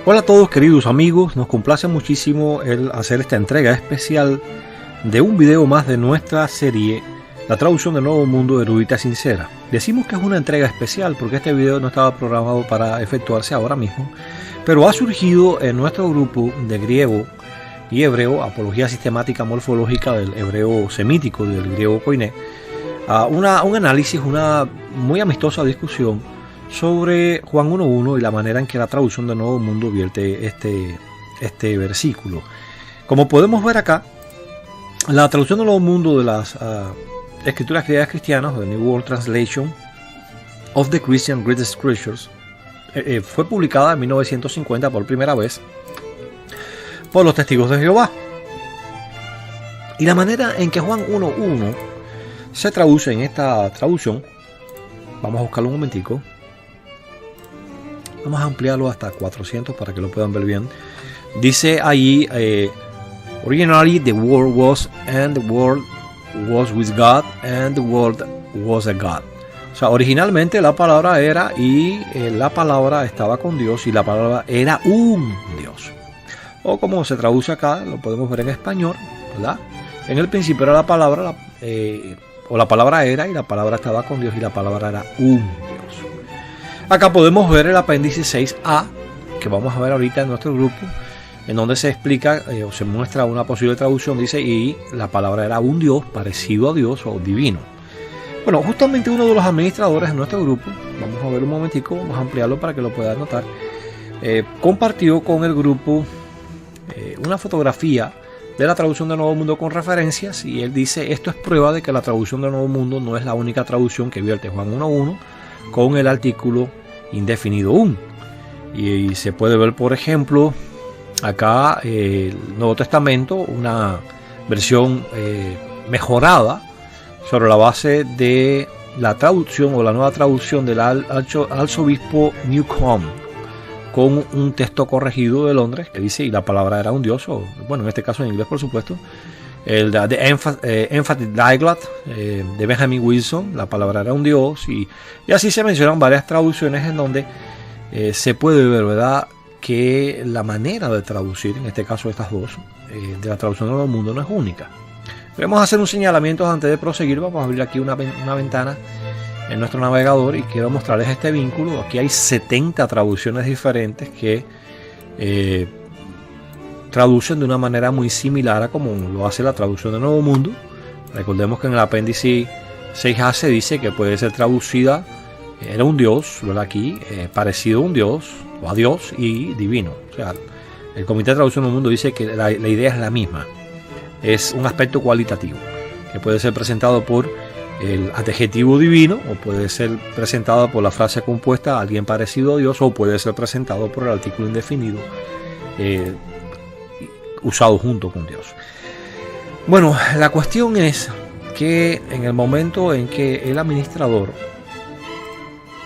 Hola a todos queridos amigos, nos complace muchísimo el hacer esta entrega especial de un video más de nuestra serie La traducción del Nuevo Mundo Erudita Sincera. Decimos que es una entrega especial porque este video no estaba programado para efectuarse ahora mismo, pero ha surgido en nuestro grupo de griego y hebreo, Apología Sistemática Morfológica del hebreo semítico y del griego koiné, un análisis, una muy amistosa discusión sobre Juan 1.1 y la manera en que la traducción del Nuevo Mundo vierte este versículo. Como podemos ver acá, la traducción del Nuevo Mundo de las escrituras griegas cristianas, The New World Translation of the Christian Greatest Scriptures, fue publicada en 1950 por primera vez por los Testigos de Jehová. Y la manera en que Juan 1.1 se traduce en esta traducción, vamos a buscarlo un momentico. Vamos a ampliarlo hasta 400 para que lo puedan ver bien. Dice allí, originally the Word was, and the Word was with God, and the Word was a God. O sea, originalmente la palabra era, y la palabra estaba con Dios, y la palabra era un Dios. O como se traduce acá, lo podemos ver en español, ¿verdad? En el principio era la palabra, o la palabra era, y la palabra estaba con Dios, y la palabra era un Dios. Acá podemos ver el apéndice 6a, que vamos a ver ahorita en nuestro grupo, en donde se explica o se muestra una posible traducción. Dice, y la palabra era un Dios, parecido a Dios o divino. Bueno, justamente uno de los administradores de nuestro grupo, vamos a ver un momentico, vamos a ampliarlo para que lo puedan notar, compartió con el grupo una fotografía de la traducción del Nuevo Mundo con referencias, y él dice, esto es prueba de que la traducción del Nuevo Mundo no es la única traducción que vierte Juan 1.1 con el artículo indefinido un. Y se puede ver, por ejemplo, acá el Nuevo Testamento, una versión mejorada sobre la base de la traducción o la nueva traducción del arzobispo Newcomb, con un texto corregido de Londres que dice, y la palabra era un Dios, o bueno, en este caso en inglés por supuesto, el de Emphatic Dialect de Benjamin Wilson, la palabra era un Dios, y así se mencionan varias traducciones en donde se puede ver, ¿verdad?, que la manera de traducir, en este caso estas dos, de la traducción del Nuevo Mundo no es única. Queremos hacer un señalamiento antes de proseguir. Vamos a abrir aquí una ventana en nuestro navegador y quiero mostrarles este vínculo. Aquí hay 70 traducciones diferentes que traducen de una manera muy similar a como lo hace la traducción del Nuevo Mundo. Recordemos que en el apéndice 6a se dice que puede ser traducida, era un Dios, ¿verdad? Aquí, parecido a un Dios, o a Dios, y divino. O sea, el Comité de Traducción del Mundo dice que la idea es la misma. Es un aspecto cualitativo, que puede ser presentado por el adjetivo divino, o puede ser presentado por la frase compuesta alguien parecido a Dios, o puede ser presentado por el artículo indefinido usado junto con Dios. Bueno, la cuestión es que en el momento en que el administrador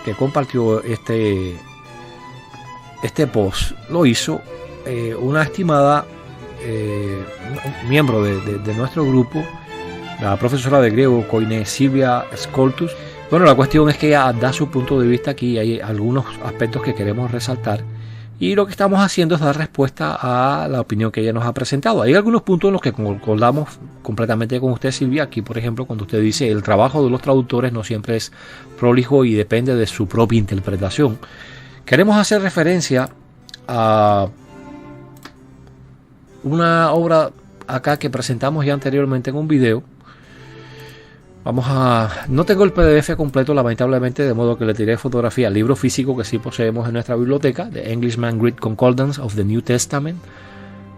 que compartió este post lo hizo, una estimada miembro de nuestro grupo, la profesora de griego koiné Silvia Skoltus. Bueno, la cuestión es que ella da su punto de vista aquí. Hay algunos aspectos que queremos resaltar, y lo que estamos haciendo es dar respuesta a la opinión que ella nos ha presentado. Hay algunos puntos en los que concordamos completamente con usted, Silvia. Aquí, por ejemplo, cuando usted dice el trabajo de los traductores no siempre es prolijo y depende de su propia interpretación. Queremos hacer referencia a una obra acá que presentamos ya anteriormente en un video. No tengo el PDF completo, lamentablemente, de modo que le tiré fotografía al libro físico que sí poseemos en nuestra biblioteca, The Englishman Greek Concordance of the New Testament,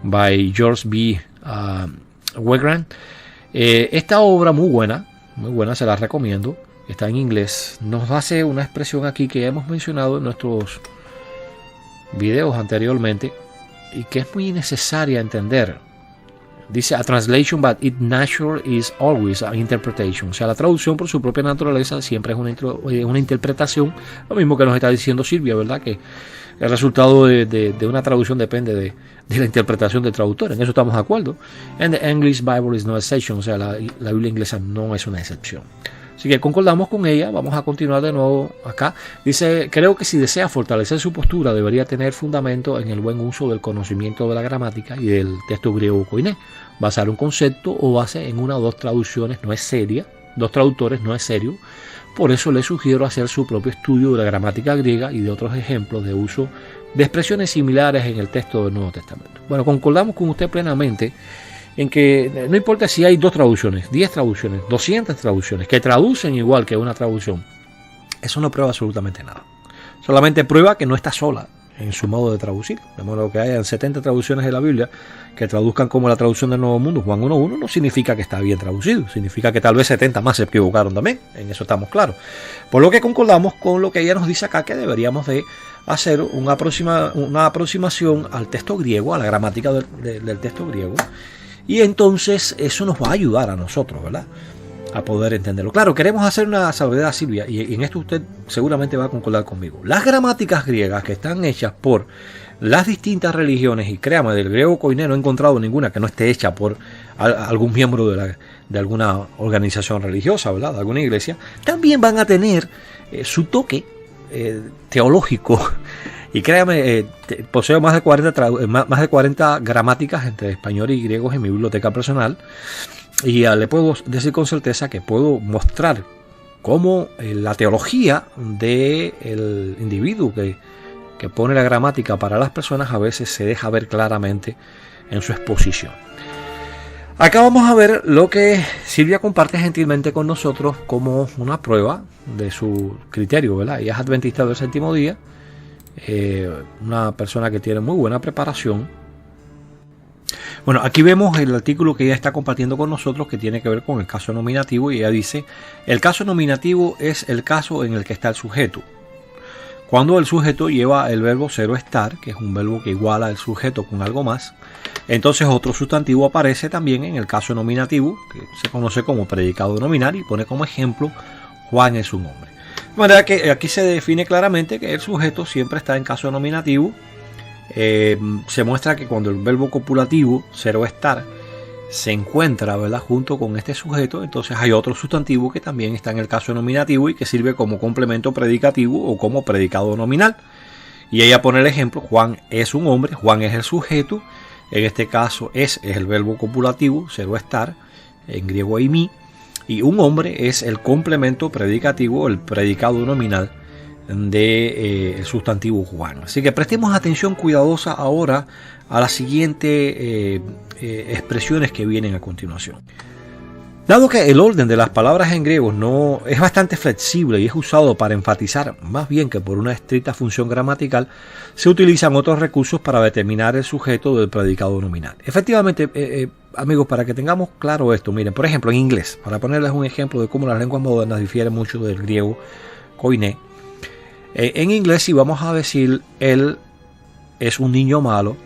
by George B. Wegrand. Esta obra muy buena, se la recomiendo, está en inglés. Nos hace una expresión aquí que ya hemos mencionado en nuestros videos anteriormente, y que es muy necesaria entender. Dice, a translation but its nature is always an interpretation. O sea, la traducción por su propia naturaleza siempre es una interpretación. Lo mismo que nos está diciendo Silvia, ¿verdad? Que el resultado de una traducción depende de la interpretación del traductor. En eso estamos de acuerdo. And the English Bible is no exception. O sea, la Biblia inglesa no es una excepción. Así que concordamos con ella. Vamos a continuar de nuevo acá. Dice, creo que si desea fortalecer su postura debería tener fundamento en el buen uso del conocimiento de la gramática y del texto griego koiné. Basar un concepto o base en una o dos traducciones no es seria, dos traductores no es serio. Por eso le sugiero hacer su propio estudio de la gramática griega y de otros ejemplos de uso de expresiones similares en el texto del Nuevo Testamento. Bueno, concordamos con usted plenamente en que no importa si hay 2 traducciones, 10 traducciones, 200 traducciones, que traducen igual que una traducción, eso no prueba absolutamente nada. Solamente prueba que no está sola en su modo de traducir. De modo que hayan 70 traducciones de la Biblia que traduzcan como la traducción del Nuevo Mundo, Juan 1.1, no significa que está bien traducido, significa que tal vez 70 más se equivocaron también, en eso estamos claros. Por lo que concordamos con lo que ella nos dice acá, que deberíamos de hacer una aproximación al texto griego, a la gramática del texto griego, y entonces eso nos va a ayudar a nosotros, ¿verdad?, a poder entenderlo. Claro, queremos hacer una salvedad, Silvia, y en esto usted seguramente va a concordar conmigo. Las gramáticas griegas que están hechas por las distintas religiones, y créame, del griego koiné no he encontrado ninguna que no esté hecha por algún miembro de alguna organización religiosa, ¿verdad?, de alguna iglesia, también van a tener su toque teológico. Y créame, poseo más de 40 gramáticas entre español y griegos en mi biblioteca personal. Y le puedo decir con certeza que puedo mostrar cómo la teología del individuo que pone la gramática para las personas a veces se deja ver claramente en su exposición. Acá vamos a ver lo que Silvia comparte gentilmente con nosotros como una prueba de su criterio, ¿verdad? Ella es adventista del séptimo día, una persona que tiene muy buena preparación. Bueno, aquí vemos el artículo que ella está compartiendo con nosotros que tiene que ver con el caso nominativo, y ella dice: el caso nominativo es el caso en el que está el sujeto. Cuando el sujeto lleva el verbo ser o estar, que es un verbo que iguala al sujeto con algo más, entonces otro sustantivo aparece también en el caso nominativo, que se conoce como predicado nominal, y pone como ejemplo Juan es un hombre. De manera que aquí se define claramente que el sujeto siempre está en caso nominativo. Se muestra que cuando el verbo copulativo, ser o estar, se encuentra, ¿verdad?, junto con este sujeto, entonces hay otro sustantivo que también está en el caso nominativo y que sirve como complemento predicativo o como predicado nominal. Y ella pone el ejemplo: Juan es un hombre, Juan es el sujeto, en este caso es el verbo copulativo, ser o estar, en griego eimi, y un hombre es el complemento predicativo, el predicado nominal del sustantivo Juan. Así que prestemos atención cuidadosa ahora a las siguientes expresiones que vienen a continuación. Dado que el orden de las palabras en griego no es bastante flexible y es usado para enfatizar más bien que por una estricta función gramatical, se utilizan otros recursos para determinar el sujeto del predicado nominal. Efectivamente, amigos, para que tengamos claro esto, miren, por ejemplo, en inglés, para ponerles un ejemplo de cómo las lenguas modernas difieren mucho del griego koiné. En inglés, si vamos a decir él es un niño malo,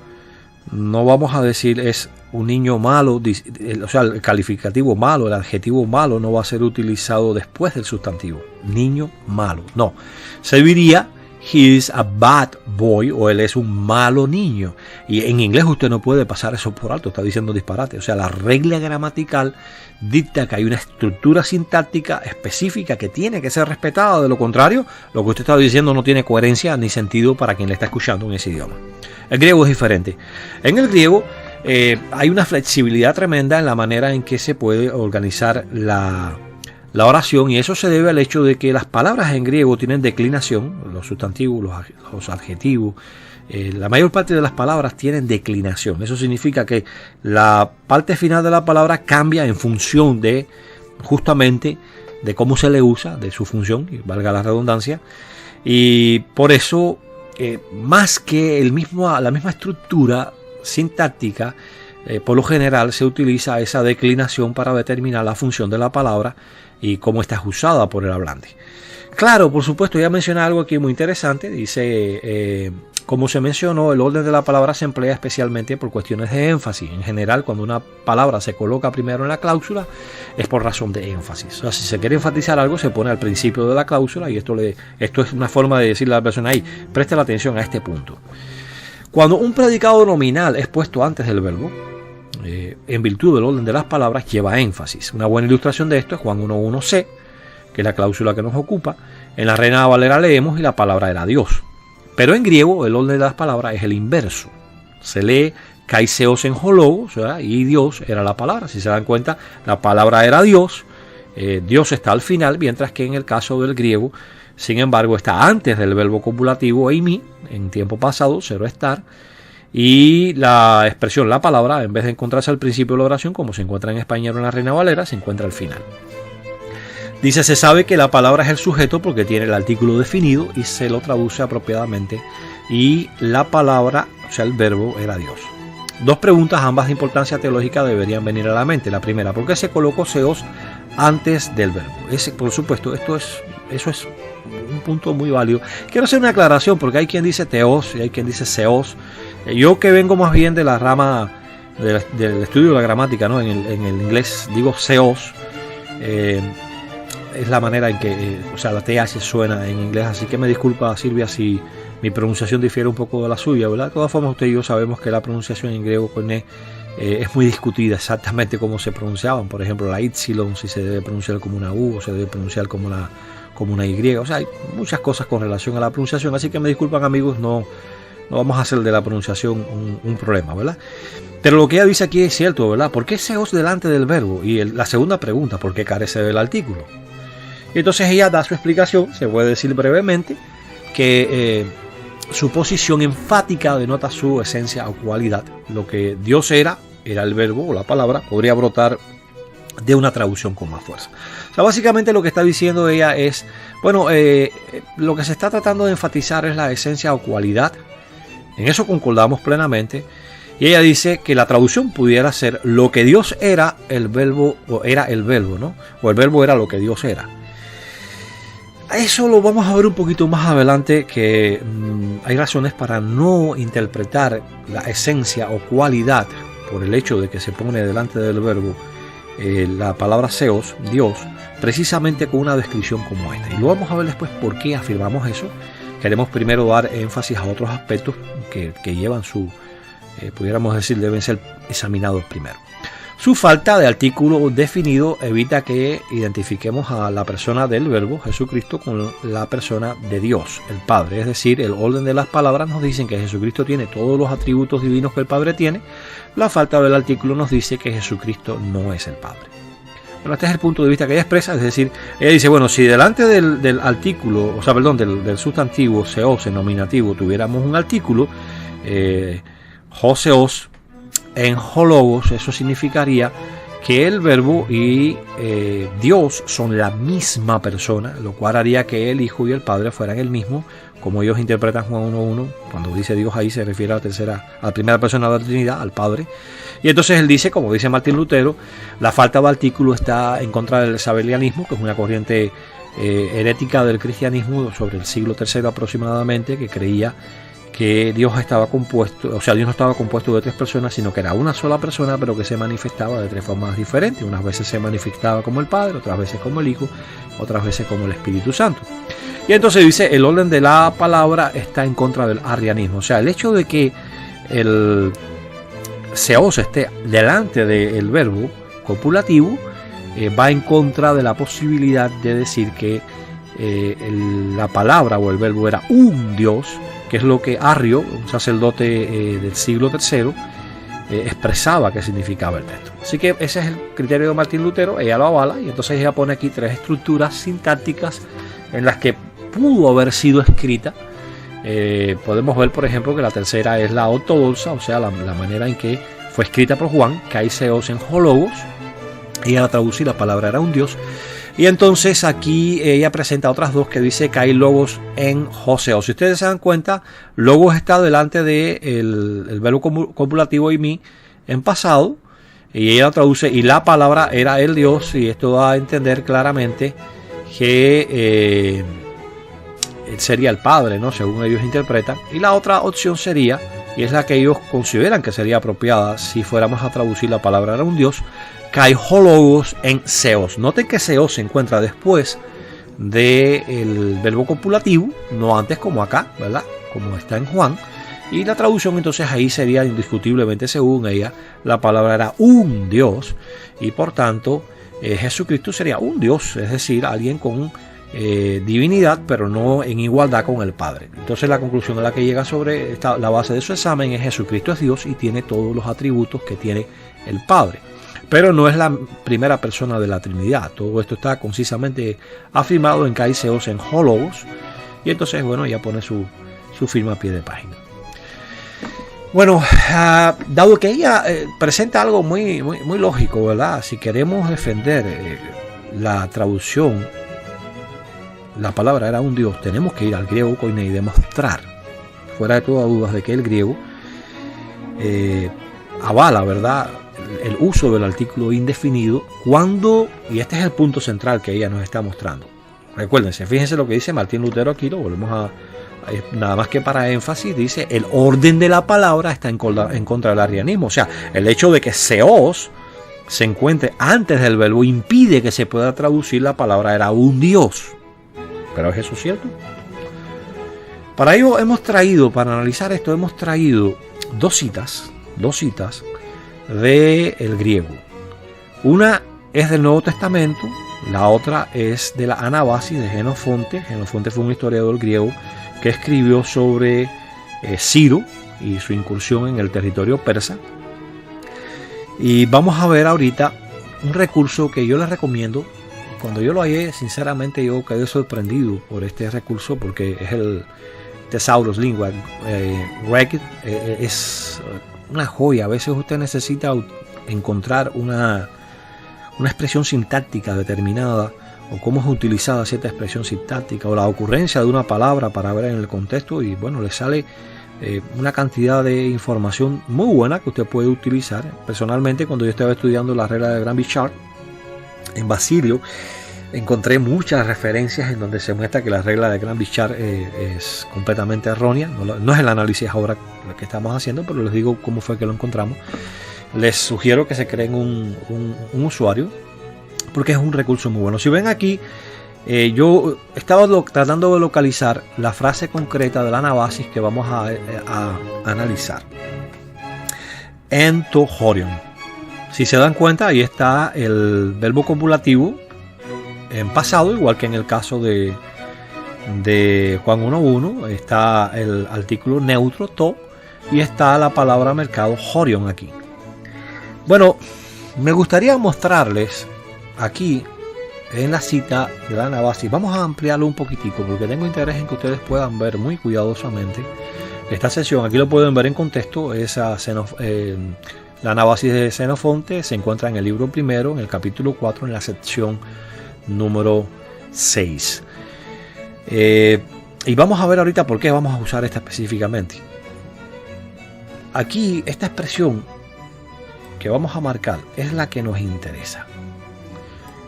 no vamos a decir es un niño malo, o sea, el calificativo malo, el adjetivo malo no va a ser utilizado después del sustantivo. Niño malo, no. Se diría he is a bad boy, o él es un malo niño. Y en inglés usted no puede pasar eso por alto, está diciendo disparate. O sea, la regla gramatical dicta que hay una estructura sintáctica específica que tiene que ser respetada. De lo contrario, lo que usted está diciendo no tiene coherencia ni sentido para quien le está escuchando en ese idioma. El griego es diferente. En el griego hay una flexibilidad tremenda en la manera en que se puede organizar la oración, y eso se debe al hecho de que las palabras en griego tienen declinación, los sustantivos, los adjetivos, la mayor parte de las palabras tienen declinación. Eso significa que la parte final de la palabra cambia en función de, justamente, de cómo se le usa, de su función, y valga la redundancia, y por eso, más que la misma estructura sintáctica, por lo general se utiliza esa declinación para determinar la función de la palabra y cómo está usada por el hablante. Claro, por supuesto, ya menciona algo aquí muy interesante. Dice, como se mencionó, el orden de la palabra se emplea especialmente por cuestiones de énfasis. En general, cuando una palabra se coloca primero en la cláusula, es por razón de énfasis. O sea, si se quiere enfatizar algo, se pone al principio de la cláusula, y esto es una forma de decirle a la persona: ahí, preste la atención a este punto. Cuando un predicado nominal es puesto antes del verbo, en virtud del orden de las palabras, lleva énfasis. Una buena ilustración de esto es Juan 1.1c, que es la cláusula que nos ocupa. En la Reina Valera leemos y la palabra era Dios. Pero en griego el orden de las palabras es el inverso. Se lee kaiseos en hologos, ¿verdad? Y Dios era la palabra. Si se dan cuenta, la palabra era Dios. Dios está al final, mientras que en el caso del griego, sin embargo, está antes del verbo copulativo eimi, en tiempo pasado, cero estar. Y la expresión, la palabra, en vez de encontrarse al principio de la oración, como se encuentra en español en la Reina Valera, se encuentra al final. Dice, se sabe que la palabra es el sujeto porque tiene el artículo definido y se lo traduce apropiadamente. Y la palabra, o sea, el verbo, era Dios. Dos preguntas, ambas de importancia teológica, deberían venir a la mente. La primera, ¿por qué se colocó seos antes del verbo? Por supuesto, eso es un punto muy válido. Quiero hacer una aclaración porque hay quien dice teos y hay quien dice seos. Yo que vengo más bien de la rama del estudio de la gramática, ¿no? En el inglés digo seos. Es la manera en que, la TH suena en inglés, así que me disculpa Silvia si mi pronunciación difiere un poco de la suya, ¿verdad? De todas formas, usted y yo sabemos que la pronunciación en griego koiné es muy discutida exactamente cómo se pronunciaban. Por ejemplo, la ypsilon, si se debe pronunciar como una U o se debe pronunciar como una Y. O sea, hay muchas cosas con relación a la pronunciación, así que me disculpan amigos, no vamos a hacer de la pronunciación un problema, ¿verdad? Pero lo que ella dice aquí es cierto, ¿verdad? ¿Por qué seos delante del verbo? Y la segunda pregunta, ¿por qué carece del artículo? Y entonces ella da su explicación, se puede decir brevemente, que su posición enfática denota su esencia o cualidad. Lo que Dios era el verbo o la palabra, podría brotar de una traducción con más fuerza. O sea, básicamente lo que está diciendo ella es, lo que se está tratando de enfatizar es la esencia o cualidad. En eso concordamos plenamente. Y ella dice que la traducción pudiera ser lo que Dios era, el verbo, o era el verbo, ¿no? O el verbo era lo que Dios era. Eso lo vamos a ver un poquito más adelante, que hay razones para no interpretar la esencia o cualidad por el hecho de que se pone delante del verbo la palabra seos, Dios, precisamente con una descripción como esta. Y lo vamos a ver después por qué afirmamos eso. Queremos primero dar énfasis a otros aspectos que llevan pudiéramos decir, deben ser examinados primero. Su falta de artículo definido evita que identifiquemos a la persona del verbo, Jesucristo, con la persona de Dios, el Padre. Es decir, el orden de las palabras nos dicen que Jesucristo tiene todos los atributos divinos que el Padre tiene. La falta del artículo nos dice que Jesucristo no es el Padre. Bueno, este es el punto de vista que ella expresa, es decir, ella dice, bueno, si delante del artículo, del sustantivo seos en nominativo tuviéramos un artículo, Joseos, en hologos, eso significaría que el verbo y Dios son la misma persona, lo cual haría que el Hijo y el Padre fueran el mismo, como ellos interpretan Juan 1.1. Cuando dice Dios ahí se refiere a la primera persona de la Trinidad, al Padre. Y entonces él dice, como dice Martín Lutero, la falta de artículo está en contra del sabelianismo, que es una corriente herética del cristianismo sobre el siglo III aproximadamente, que creía que Dios estaba compuesto, Dios no estaba compuesto de tres personas, sino que era una sola persona, pero que se manifestaba de tres formas diferentes. Unas veces se manifestaba como el Padre, otras veces como el Hijo, otras veces como el Espíritu Santo. Y entonces dice, el orden de la palabra está en contra del arrianismo. O sea, el hecho de que el seos esté delante del verbo copulativo va en contra de la posibilidad de decir que la palabra o el verbo era un Dios, que es lo que Arrio, un sacerdote del siglo III, expresaba que significaba el texto. Así que ese es el criterio de Martín Lutero, ella lo avala, y entonces ella pone aquí tres estructuras sintácticas en las que pudo haber sido escrita. Podemos ver, por ejemplo, que la tercera es la ortodoxa, o sea, la manera en que fue escrita por Juan, que hay seos en hologos, y al traducir la palabra era un Dios. Y entonces aquí ella presenta otras dos que dice que hay logos en Joseos. Si ustedes se dan cuenta, logos está delante del verbo copulativo eimi en pasado, y ella traduce, y la palabra era el Dios, y esto da a entender claramente que sería el Padre, ¿no? Según ellos interpretan. Y la otra opción sería, y es la que ellos consideran que sería apropiada si fuéramos a traducir la palabra era un Dios, kai hologos en seos. Noten que seos se encuentra después del verbo copulativo, no antes como acá, ¿verdad? Como está en Juan. Y la traducción entonces ahí sería indiscutiblemente, según ella, la palabra era un Dios, y por tanto Jesucristo sería un Dios, es decir, alguien con divinidad, pero no en igualdad con el Padre. Entonces la conclusión a la que llega sobre la base de su examen es: Jesucristo es Dios y tiene todos los atributos que tiene el Padre, pero no es la primera persona de la Trinidad. Todo esto está concisamente afirmado en Kai Theos en Hologos, y entonces, bueno, ya pone su firma a pie de página. Bueno, dado que ella presenta algo muy lógico, ¿verdad? Si queremos defender la traducción, la palabra era un Dios, tenemos que ir al griego koiné y demostrar, fuera de toda duda, de que el griego avala, ¿verdad?, el uso del artículo indefinido cuando, y este es el punto central que ella nos está mostrando. Recuérdense, fíjense lo que dice Martín Lutero aquí, lo volvemos a nada más que para énfasis, dice: el orden de la palabra está en contra del arrianismo. O sea, el hecho de que Theos se encuentre antes del verbo impide que se pueda traducir la palabra era un Dios. ¿Pero es eso cierto? Para ello para analizar esto, hemos traído dos citas del griego. Una es del Nuevo Testamento, la otra es de la Anabasis de Jenofonte. Jenofonte fue un historiador griego que escribió sobre Ciro y su incursión en el territorio persa. Y vamos a ver ahorita un recurso que yo les recomiendo. Cuando yo lo hallé, sinceramente yo quedé sorprendido por este recurso, porque es el Thesaurus Lingua Regit. Es una joya. A veces usted necesita encontrar una expresión sintáctica determinada, o cómo es utilizada cierta expresión sintáctica, o la ocurrencia de una palabra para ver en el contexto, y bueno, le sale una cantidad de información muy buena que usted puede utilizar. Personalmente, cuando yo estaba estudiando la regla de Granville-Sharp en Basilio, encontré muchas referencias en donde se muestra que la regla de Granville-Sharp es completamente errónea. No es el análisis ahora lo que estamos haciendo, pero les digo cómo fue que lo encontramos. Les sugiero que se creen un usuario, porque es un recurso muy bueno. Si ven aquí, yo estaba tratando de localizar la frase concreta de la Anabasis que vamos a analizar. En to horion. Si se dan cuenta, ahí está el verbo copulativo en pasado, igual que en el caso de Juan 1.1. Está el artículo neutro to, y está la palabra mercado horion aquí. Bueno, me gustaría mostrarles aquí en la cita de la Anabasis. Vamos a ampliarlo un poquitico porque tengo interés en que ustedes puedan ver muy cuidadosamente esta sesión. Aquí lo pueden ver en contexto. La Anabasis de Xenofonte se encuentra en el libro primero, en el capítulo 4, en la sección número 6. Y vamos a ver ahorita por qué vamos a usar esta específicamente. Aquí esta expresión que vamos a marcar es la que nos interesa.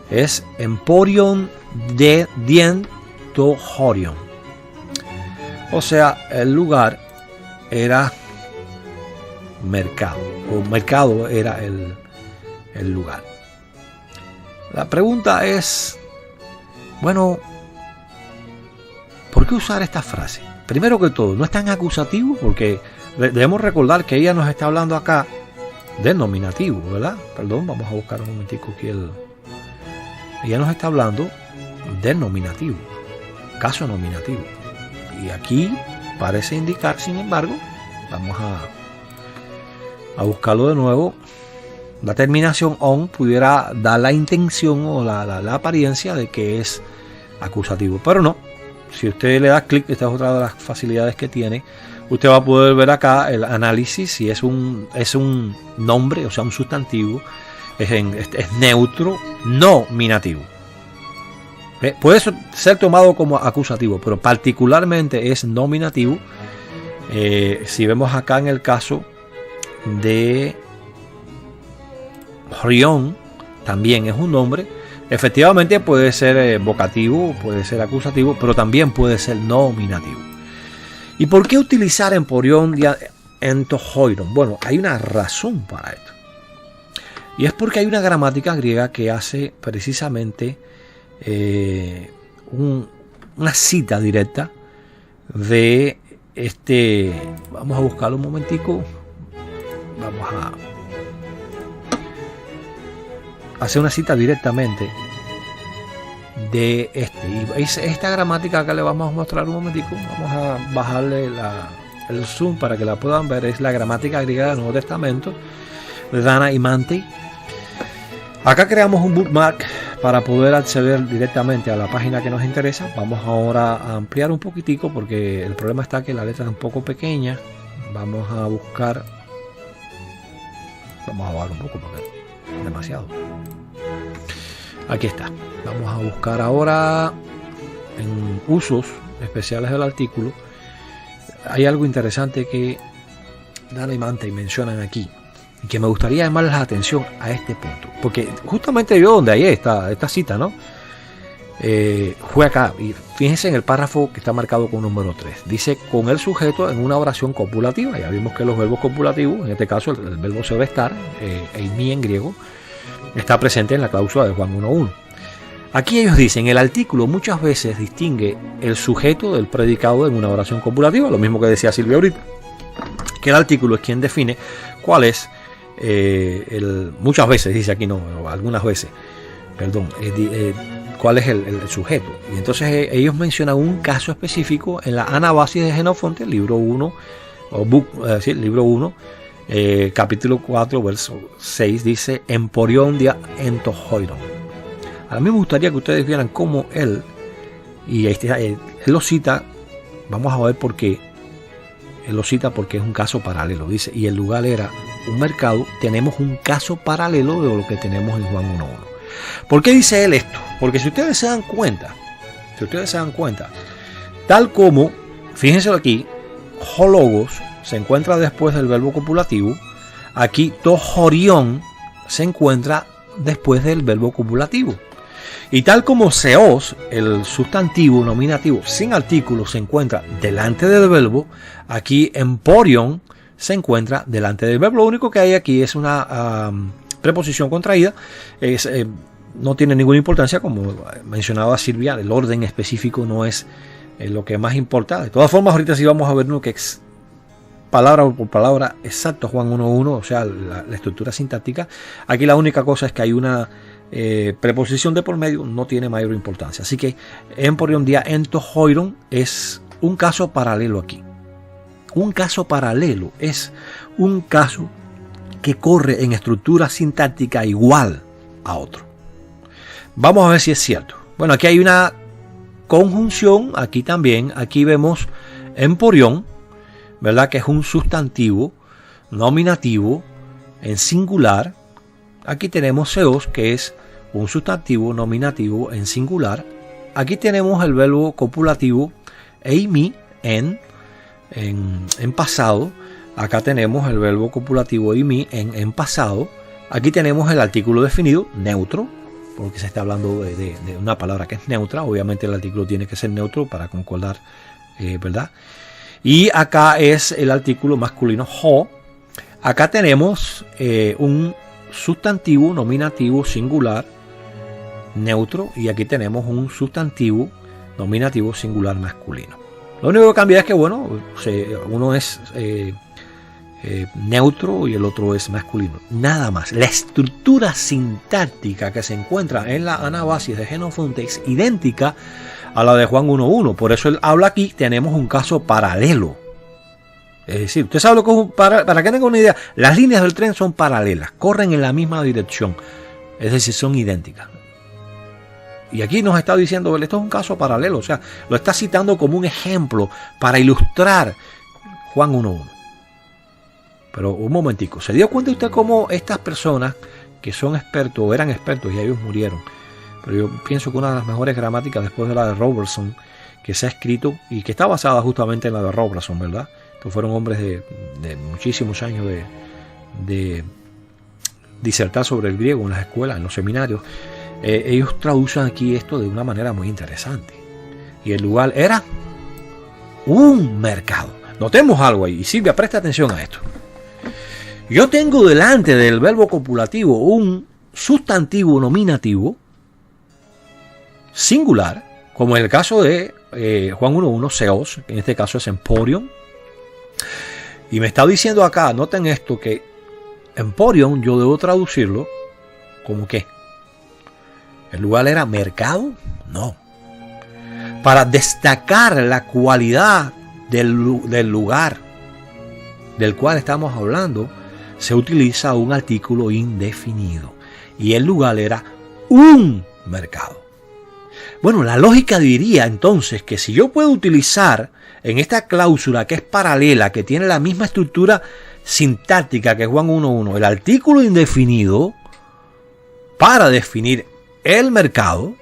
Es emporion de dien to horion. O sea, el lugar era mercado, o mercado era el lugar. La pregunta es, bueno, ¿por qué usar esta frase? Primero que todo, no es tan acusativo, porque debemos recordar que ella nos está hablando acá del nominativo, ¿verdad? Perdón, vamos a buscar un momentico aquí ella nos está hablando del nominativo, caso nominativo. Y aquí parece indicar, sin embargo, vamos a buscarlo de nuevo, la terminación on pudiera dar la intención o la apariencia de que es acusativo, pero no. Si usted le da clic, esta es otra de las facilidades que tiene, usted va a poder ver acá el análisis si es un nombre, o sea, un sustantivo, es neutro, nominativo. Puede ser tomado como acusativo, pero particularmente es nominativo. Si vemos acá en el caso de horion, también es un nombre. Efectivamente puede ser vocativo, puede ser acusativo, pero también puede ser nominativo. ¿Y por qué utilizar emporion en to horion? Bueno, hay una razón para esto. Y es porque hay una gramática griega que hace precisamente una cita directa de este. Vamos a buscarlo un momentico. hacer una cita directamente de este. Y esta gramática que le vamos a mostrar un momentico, vamos a bajarle el zoom para que la puedan ver. Es la gramática griega del Nuevo Testamento de Dana y Manti. Acá creamos un bookmark para poder acceder directamente a la página que nos interesa. Vamos ahora a ampliar un poquitico porque el problema está que la letra es un poco pequeña. Vamos a buscar, vamos a bajar un poco porque es demasiado. Aquí está. Vamos a buscar ahora en usos especiales del artículo. Hay algo interesante que Dana y Manti mencionan aquí y que me gustaría llamarles la atención a este punto, porque justamente yo donde hay esta cita, ¿no? Fue acá, y fíjense en el párrafo que está marcado con número 3. Dice con el sujeto en una oración copulativa. Ya vimos que los verbos copulativos, en este caso el verbo ser estar, eimi en griego, está presente en la cláusula de Juan 1.1. Aquí ellos dicen, el artículo muchas veces distingue el sujeto del predicado en una oración copulativa, lo mismo que decía Silvia ahorita, que el artículo es quien define cuál es muchas veces, dice aquí no, algunas veces, perdón, cuál es el sujeto. Y entonces ellos mencionan un caso específico en la Anabasis de Jenofonte, libro 1, libro 1, capítulo 4, verso 6, dice emporion dia entohoiron. A mí me gustaría que ustedes vieran cómo él lo cita. Vamos a ver por qué. Él lo cita porque es un caso paralelo. Dice, y el lugar era un mercado. Tenemos un caso paralelo de lo que tenemos en Juan 1.1. ¿Por qué dice él esto? Porque si ustedes se dan cuenta, tal como, fíjense aquí, hologos se encuentra después del verbo copulativo. Aquí tohorion se encuentra después del verbo copulativo. Y tal como seos, el sustantivo nominativo sin artículo, se encuentra delante del verbo, aquí emporion se encuentra delante del verbo. Lo único que hay aquí es una preposición contraída. No tiene ninguna importancia, como mencionaba Silvia, el orden específico no es lo que más importa. De todas formas, ahorita sí vamos a ver que es palabra por palabra exacto Juan 1.1, o sea, la estructura sintáctica. Aquí la única cosa es que hay una preposición de por medio, no tiene mayor importancia. Así que emporion dia entohoiron es un caso paralelo aquí. Un caso paralelo es un caso que corre en estructura sintáctica igual a otro. Vamos a ver si es cierto. Bueno, aquí hay una conjunción, aquí también, aquí vemos emporion, ¿verdad? Que es un sustantivo nominativo en singular. Aquí tenemos seos, que es un sustantivo nominativo en singular. Aquí tenemos el verbo copulativo eimi en pasado. Acá tenemos el verbo copulativo eimi en pasado. Aquí tenemos el artículo definido neutro, porque se está hablando de una palabra que es neutra. Obviamente el artículo tiene que ser neutro para concordar, ¿verdad? Y acá es el artículo masculino ho. Acá tenemos un sustantivo nominativo singular neutro, y aquí tenemos un sustantivo nominativo singular masculino. Lo único que cambia es que, bueno, uno es neutro y el otro es masculino. Nada más. La estructura sintáctica que se encuentra en la Anabasis de Jenofonte es idéntica a la de Juan 1.1. Por eso él habla aquí, tenemos un caso paralelo. Es decir, usted sabe lo que es para que tengan una idea, las líneas del tren son paralelas, corren en la misma dirección, es decir, son idénticas. Y aquí nos está diciendo, esto es un caso paralelo, o sea, lo está citando como un ejemplo para ilustrar Juan 1.1. Pero un momentico, ¿se dio cuenta usted cómo estas personas que son expertos, o eran expertos y ellos murieron? Pero yo pienso que una de las mejores gramáticas después de la de Robertson que se ha escrito y que está basada justamente en la de Robertson, ¿verdad? Estos fueron hombres de muchísimos años de disertar sobre el griego en las escuelas, en los seminarios. Ellos traducen aquí esto de una manera muy interesante. Y el lugar era un mercado. Notemos algo ahí. Y Silvia, presta atención a esto. Yo tengo delante del verbo copulativo un sustantivo nominativo singular, como en el caso de Juan 1.1, seos, en este caso es emporion. Y me está diciendo acá, noten esto, que emporion yo debo traducirlo como ¿qué? ¿El lugar era mercado? No. Para destacar la cualidad del lugar del cual estamos hablando, se utiliza un artículo indefinido. Y el lugar era un mercado. Bueno, la lógica diría entonces que si yo puedo utilizar en esta cláusula que es paralela, que tiene la misma estructura sintáctica que Juan 1.1, el artículo indefinido para definir el mercado,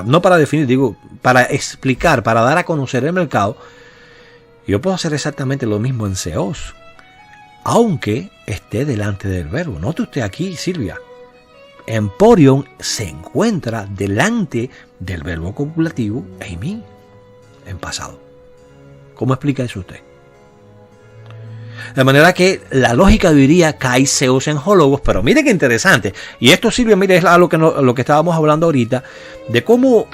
no para definir, digo, para explicar, para dar a conocer el mercado, yo puedo hacer exactamente lo mismo en Seos, aunque esté delante del verbo. Note usted aquí, Silvia, Emporion se encuentra delante del verbo copulativo eimi, en pasado. ¿Cómo explica eso usted? De manera que la lógica diría kai seos en hologos, pero mire qué interesante. Y esto, Silvia, mire, es lo que estábamos hablando ahorita, de cómo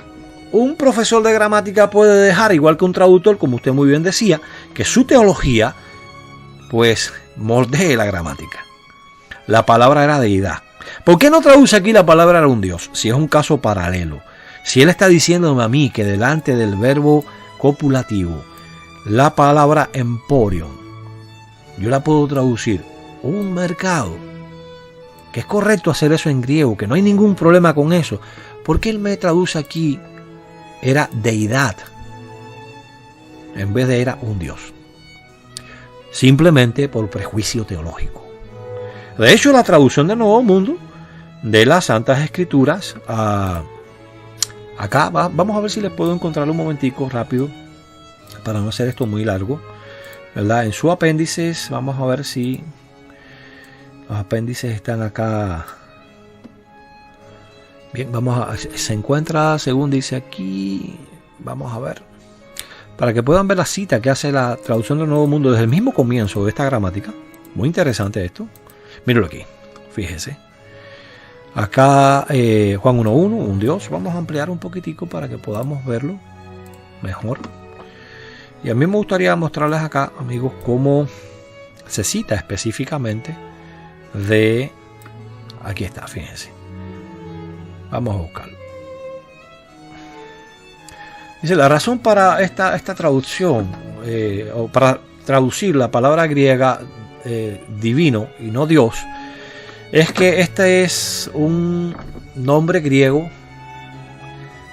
un profesor de gramática puede dejar, igual que un traductor, como usted muy bien decía, que su teología, pues, moldee la gramática. La palabra era deidad. ¿Por qué no traduce aquí la palabra era un Dios? Si es un caso paralelo. Si él está diciéndome a mí que delante del verbo copulativo, la palabra emporion, yo la puedo traducir un mercado, que es correcto hacer eso en griego, que no hay ningún problema con eso. ¿Por qué él me traduce aquí era deidad en vez de era un Dios? Simplemente por prejuicio teológico. De hecho, la traducción del Nuevo Mundo de las Santas Escrituras, acá vamos a ver si les puedo encontrar un momentico rápido para no hacer esto muy largo, ¿verdad? En su apéndices, vamos a ver si los apéndices están acá. Bien, se encuentra, según dice aquí, vamos a ver, para que puedan ver la cita que hace la traducción del Nuevo Mundo desde el mismo comienzo de esta gramática. Muy interesante esto. Mírenlo aquí, fíjese. Acá Juan 1.1, un Dios. Vamos a ampliar un poquitico para que podamos verlo mejor. Y a mí me gustaría mostrarles acá, amigos, cómo se cita específicamente de... Aquí está, fíjense. Vamos a buscarlo. Dice, la razón para esta traducción, o para traducir la palabra griega divino y no Dios, es que este es un nombre griego,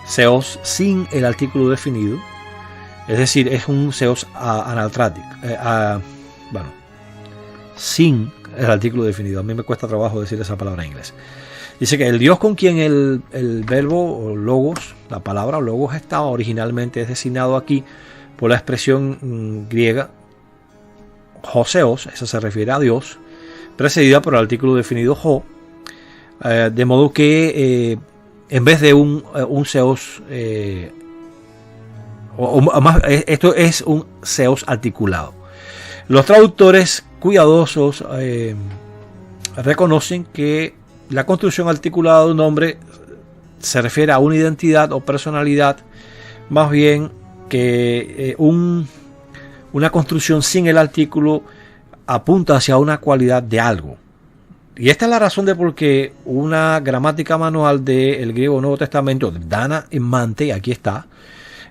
Seos, sin el artículo definido. Es decir, es un Seos analtrático. Bueno, sin el artículo definido. A mí me cuesta trabajo decir esa palabra en inglés. Dice que el Dios con quien el verbo o logos, la palabra logos estaba originalmente es designado aquí por la expresión griega Joseos, eso se refiere a Dios, precedida por el artículo definido jo, de modo que en vez de un Seos, esto es un Seos articulado. Los traductores cuidadosos reconocen que la construcción articulada de un nombre se refiere a una identidad o personalidad, más bien que una construcción sin el artículo apunta hacia una cualidad de algo. Y esta es la razón de por qué una gramática manual del griego Nuevo Testamento, de Dana Imante, aquí está,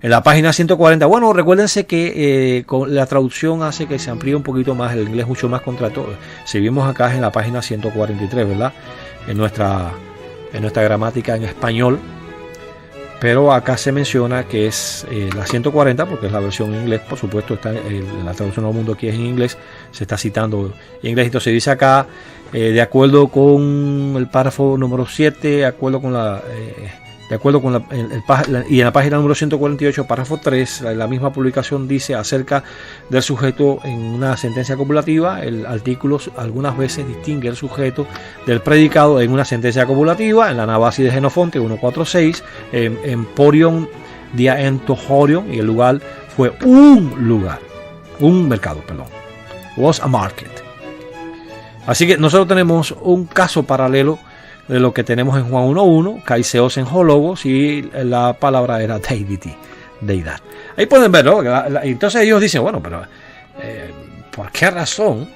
en la página 140. Bueno, recuérdense que con la traducción hace que se amplíe un poquito más, el inglés mucho más contrato. Si vimos acá en la página 143, ¿verdad? En nuestra gramática en español. Pero acá se menciona que es la 140, porque es la versión en inglés, por supuesto, está la traducción al mundo aquí es en inglés, se está citando en inglés. Entonces dice acá, de acuerdo con el párrafo número 7, de acuerdo con y en la página número 148, párrafo 3, la misma publicación dice acerca del sujeto en una sentencia copulativa. El artículo algunas veces distingue el sujeto del predicado en una sentencia copulativa. En la Navasi de Genofonte 146, en Porion dia entohorion, y el lugar fue un mercado, was a market. Así que nosotros tenemos un caso paralelo de lo que tenemos en Juan 1.1, Kaiseos en Hologos, y la palabra era deity, deidad. Ahí pueden verlo, ¿no? Entonces ellos dicen, bueno, pero ¿por qué razón?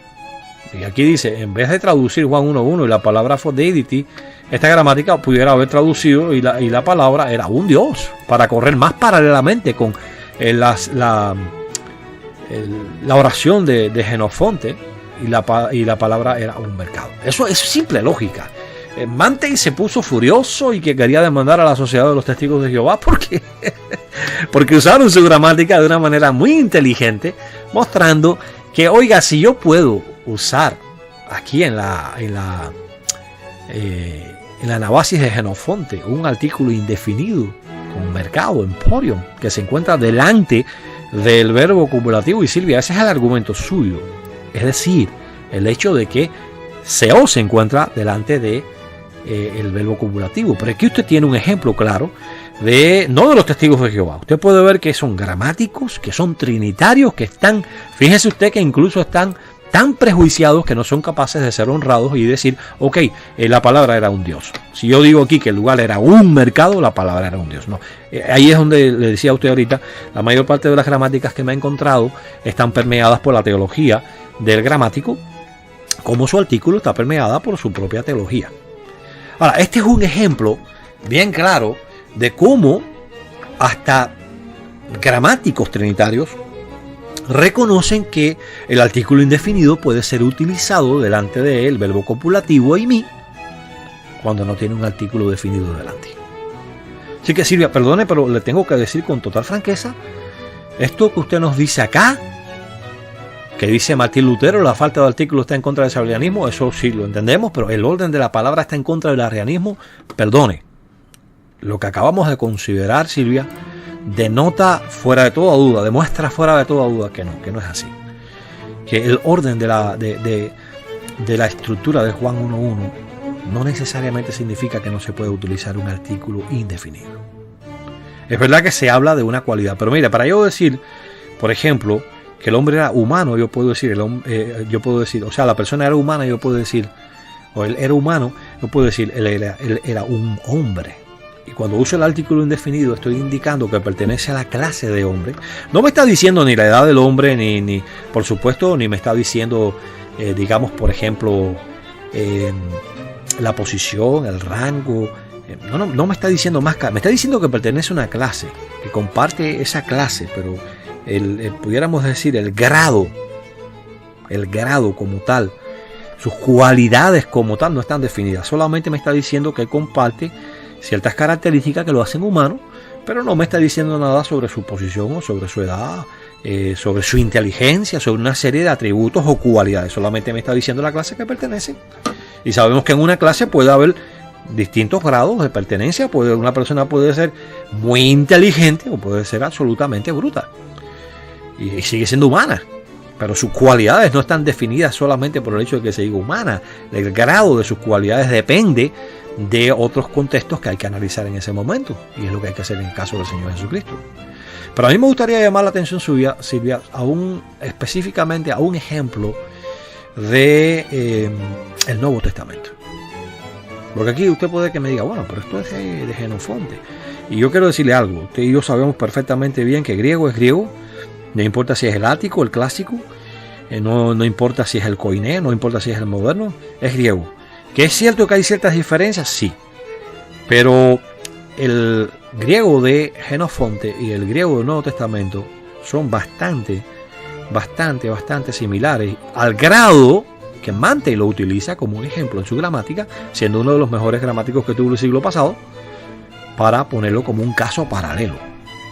Y aquí dice, en vez de traducir Juan 1.1 y la palabra for deity esta gramática pudiera haber traducido y la palabra era un dios, para correr más paralelamente con la oración de Jenofonte, y la palabra era un mercado. Eso es simple lógica. Mantei se puso furioso y que quería demandar a la Sociedad de los Testigos de Jehová porque usaron su gramática de una manera muy inteligente, mostrando que, oiga, si yo puedo usar aquí en la anabasis de Jenofonte un artículo indefinido con mercado, emporium, que se encuentra delante del verbo copulativo, y Silvia, ese es el argumento suyo, es decir, el hecho de que SEO se encuentra delante de el verbo copulativo. Pero aquí usted tiene un ejemplo claro no de los testigos de Jehová. Usted puede ver que son gramáticos, que son trinitarios, que están, fíjese usted que incluso están tan prejuiciados que no son capaces de ser honrados y decir, ok, la palabra era un dios. Si yo digo aquí que el lugar era un mercado, la palabra era un dios. No, ahí es donde le decía a usted ahorita, la mayor parte de las gramáticas que me he encontrado están permeadas por la teología del gramático, como su artículo está permeada por su propia teología. Ahora, este es un ejemplo bien claro de cómo hasta gramáticos trinitarios reconocen que el artículo indefinido puede ser utilizado delante del verbo copulativo eimi cuando no tiene un artículo definido delante. Así que, Silvia, perdone, pero le tengo que decir con total franqueza, esto que usted nos dice acá, que dice Martín Lutero, la falta de artículo está en contra del sabellianismo, eso sí lo entendemos, pero el orden de la palabra está en contra del arrianismo. Perdone, lo que acabamos de considerar, Silvia, denota fuera de toda duda, demuestra fuera de toda duda que no es así. Que el orden de la estructura de Juan 1.1 no necesariamente significa que no se puede utilizar un artículo indefinido. Es verdad que se habla de una cualidad, pero mira, para yo decir, por ejemplo, que el hombre era humano, yo puedo decir, o sea, la persona era humana, yo puedo decir, o él era humano, yo puedo decir, él era un hombre. Y cuando uso el artículo indefinido estoy indicando que pertenece a la clase de hombre. No me está diciendo ni la edad del hombre, ni por supuesto, ni me está diciendo, digamos, por ejemplo, la posición, el rango. No me está diciendo más, me está diciendo que pertenece a una clase, que comparte esa clase, pero pudiéramos decir el grado como tal, sus cualidades como tal no están definidas. Solamente me está diciendo que comparte ciertas características que lo hacen humano, pero no me está diciendo nada sobre su posición o sobre su edad, sobre su inteligencia, sobre una serie de atributos o cualidades. Solamente me está diciendo la clase que pertenece. Y sabemos que en una clase puede haber distintos grados de pertenencia. Una persona puede ser muy inteligente o puede ser absolutamente bruta. Y sigue siendo humana. Pero sus cualidades no están definidas solamente por el hecho de que se diga humana. El grado de sus cualidades depende de otros contextos que hay que analizar en ese momento. Y es lo que hay que hacer en el caso del Señor Jesucristo. Pero a mí me gustaría llamar la atención suya, Silvia, específicamente a un ejemplo de el Nuevo Testamento. Porque aquí usted puede que me diga, bueno, pero esto es de Jenofonte. Y yo quiero decirle algo. Usted y yo sabemos perfectamente bien que griego es griego. No importa si es el ático, el clásico. No importa si es el koiné, no importa si es el moderno. Es griego. ¿Que es cierto que hay ciertas diferencias? Sí. Pero el griego de Jenofonte y el griego del Nuevo Testamento son bastante similares, al grado que Mantei lo utiliza como un ejemplo en su gramática, siendo uno de los mejores gramáticos que tuvo el siglo pasado, para ponerlo como un caso paralelo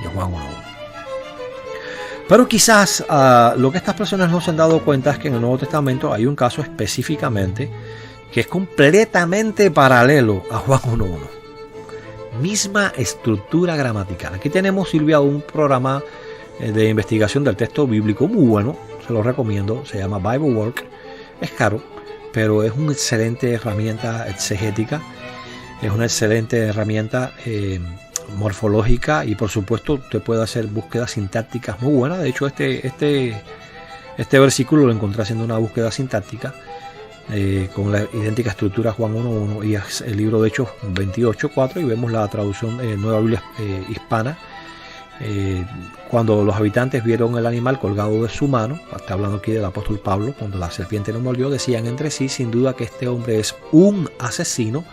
de Juan 1.1. Pero quizás lo que estas personas no se han dado cuenta es que en el Nuevo Testamento hay un caso específicamente que es completamente paralelo a Juan 1.1. Misma estructura gramatical. Aquí tenemos, Silvia, un programa de investigación del texto bíblico muy bueno, se lo recomiendo, se llama Bible Work. Es caro, pero es una excelente herramienta exegética, es una excelente herramienta morfológica, y por supuesto usted puede hacer búsquedas sintácticas muy buenas. De hecho, este versículo lo encontré haciendo una búsqueda sintáctica con la idéntica estructura Juan 1.1 y el libro de Hechos 28.4, y vemos la traducción Nueva Biblia Hispana Cuando los habitantes vieron el animal colgado de su mano, está hablando aquí del apóstol Pablo, cuando la serpiente lo mordió, decían entre sí, sin duda que este hombre es un asesino,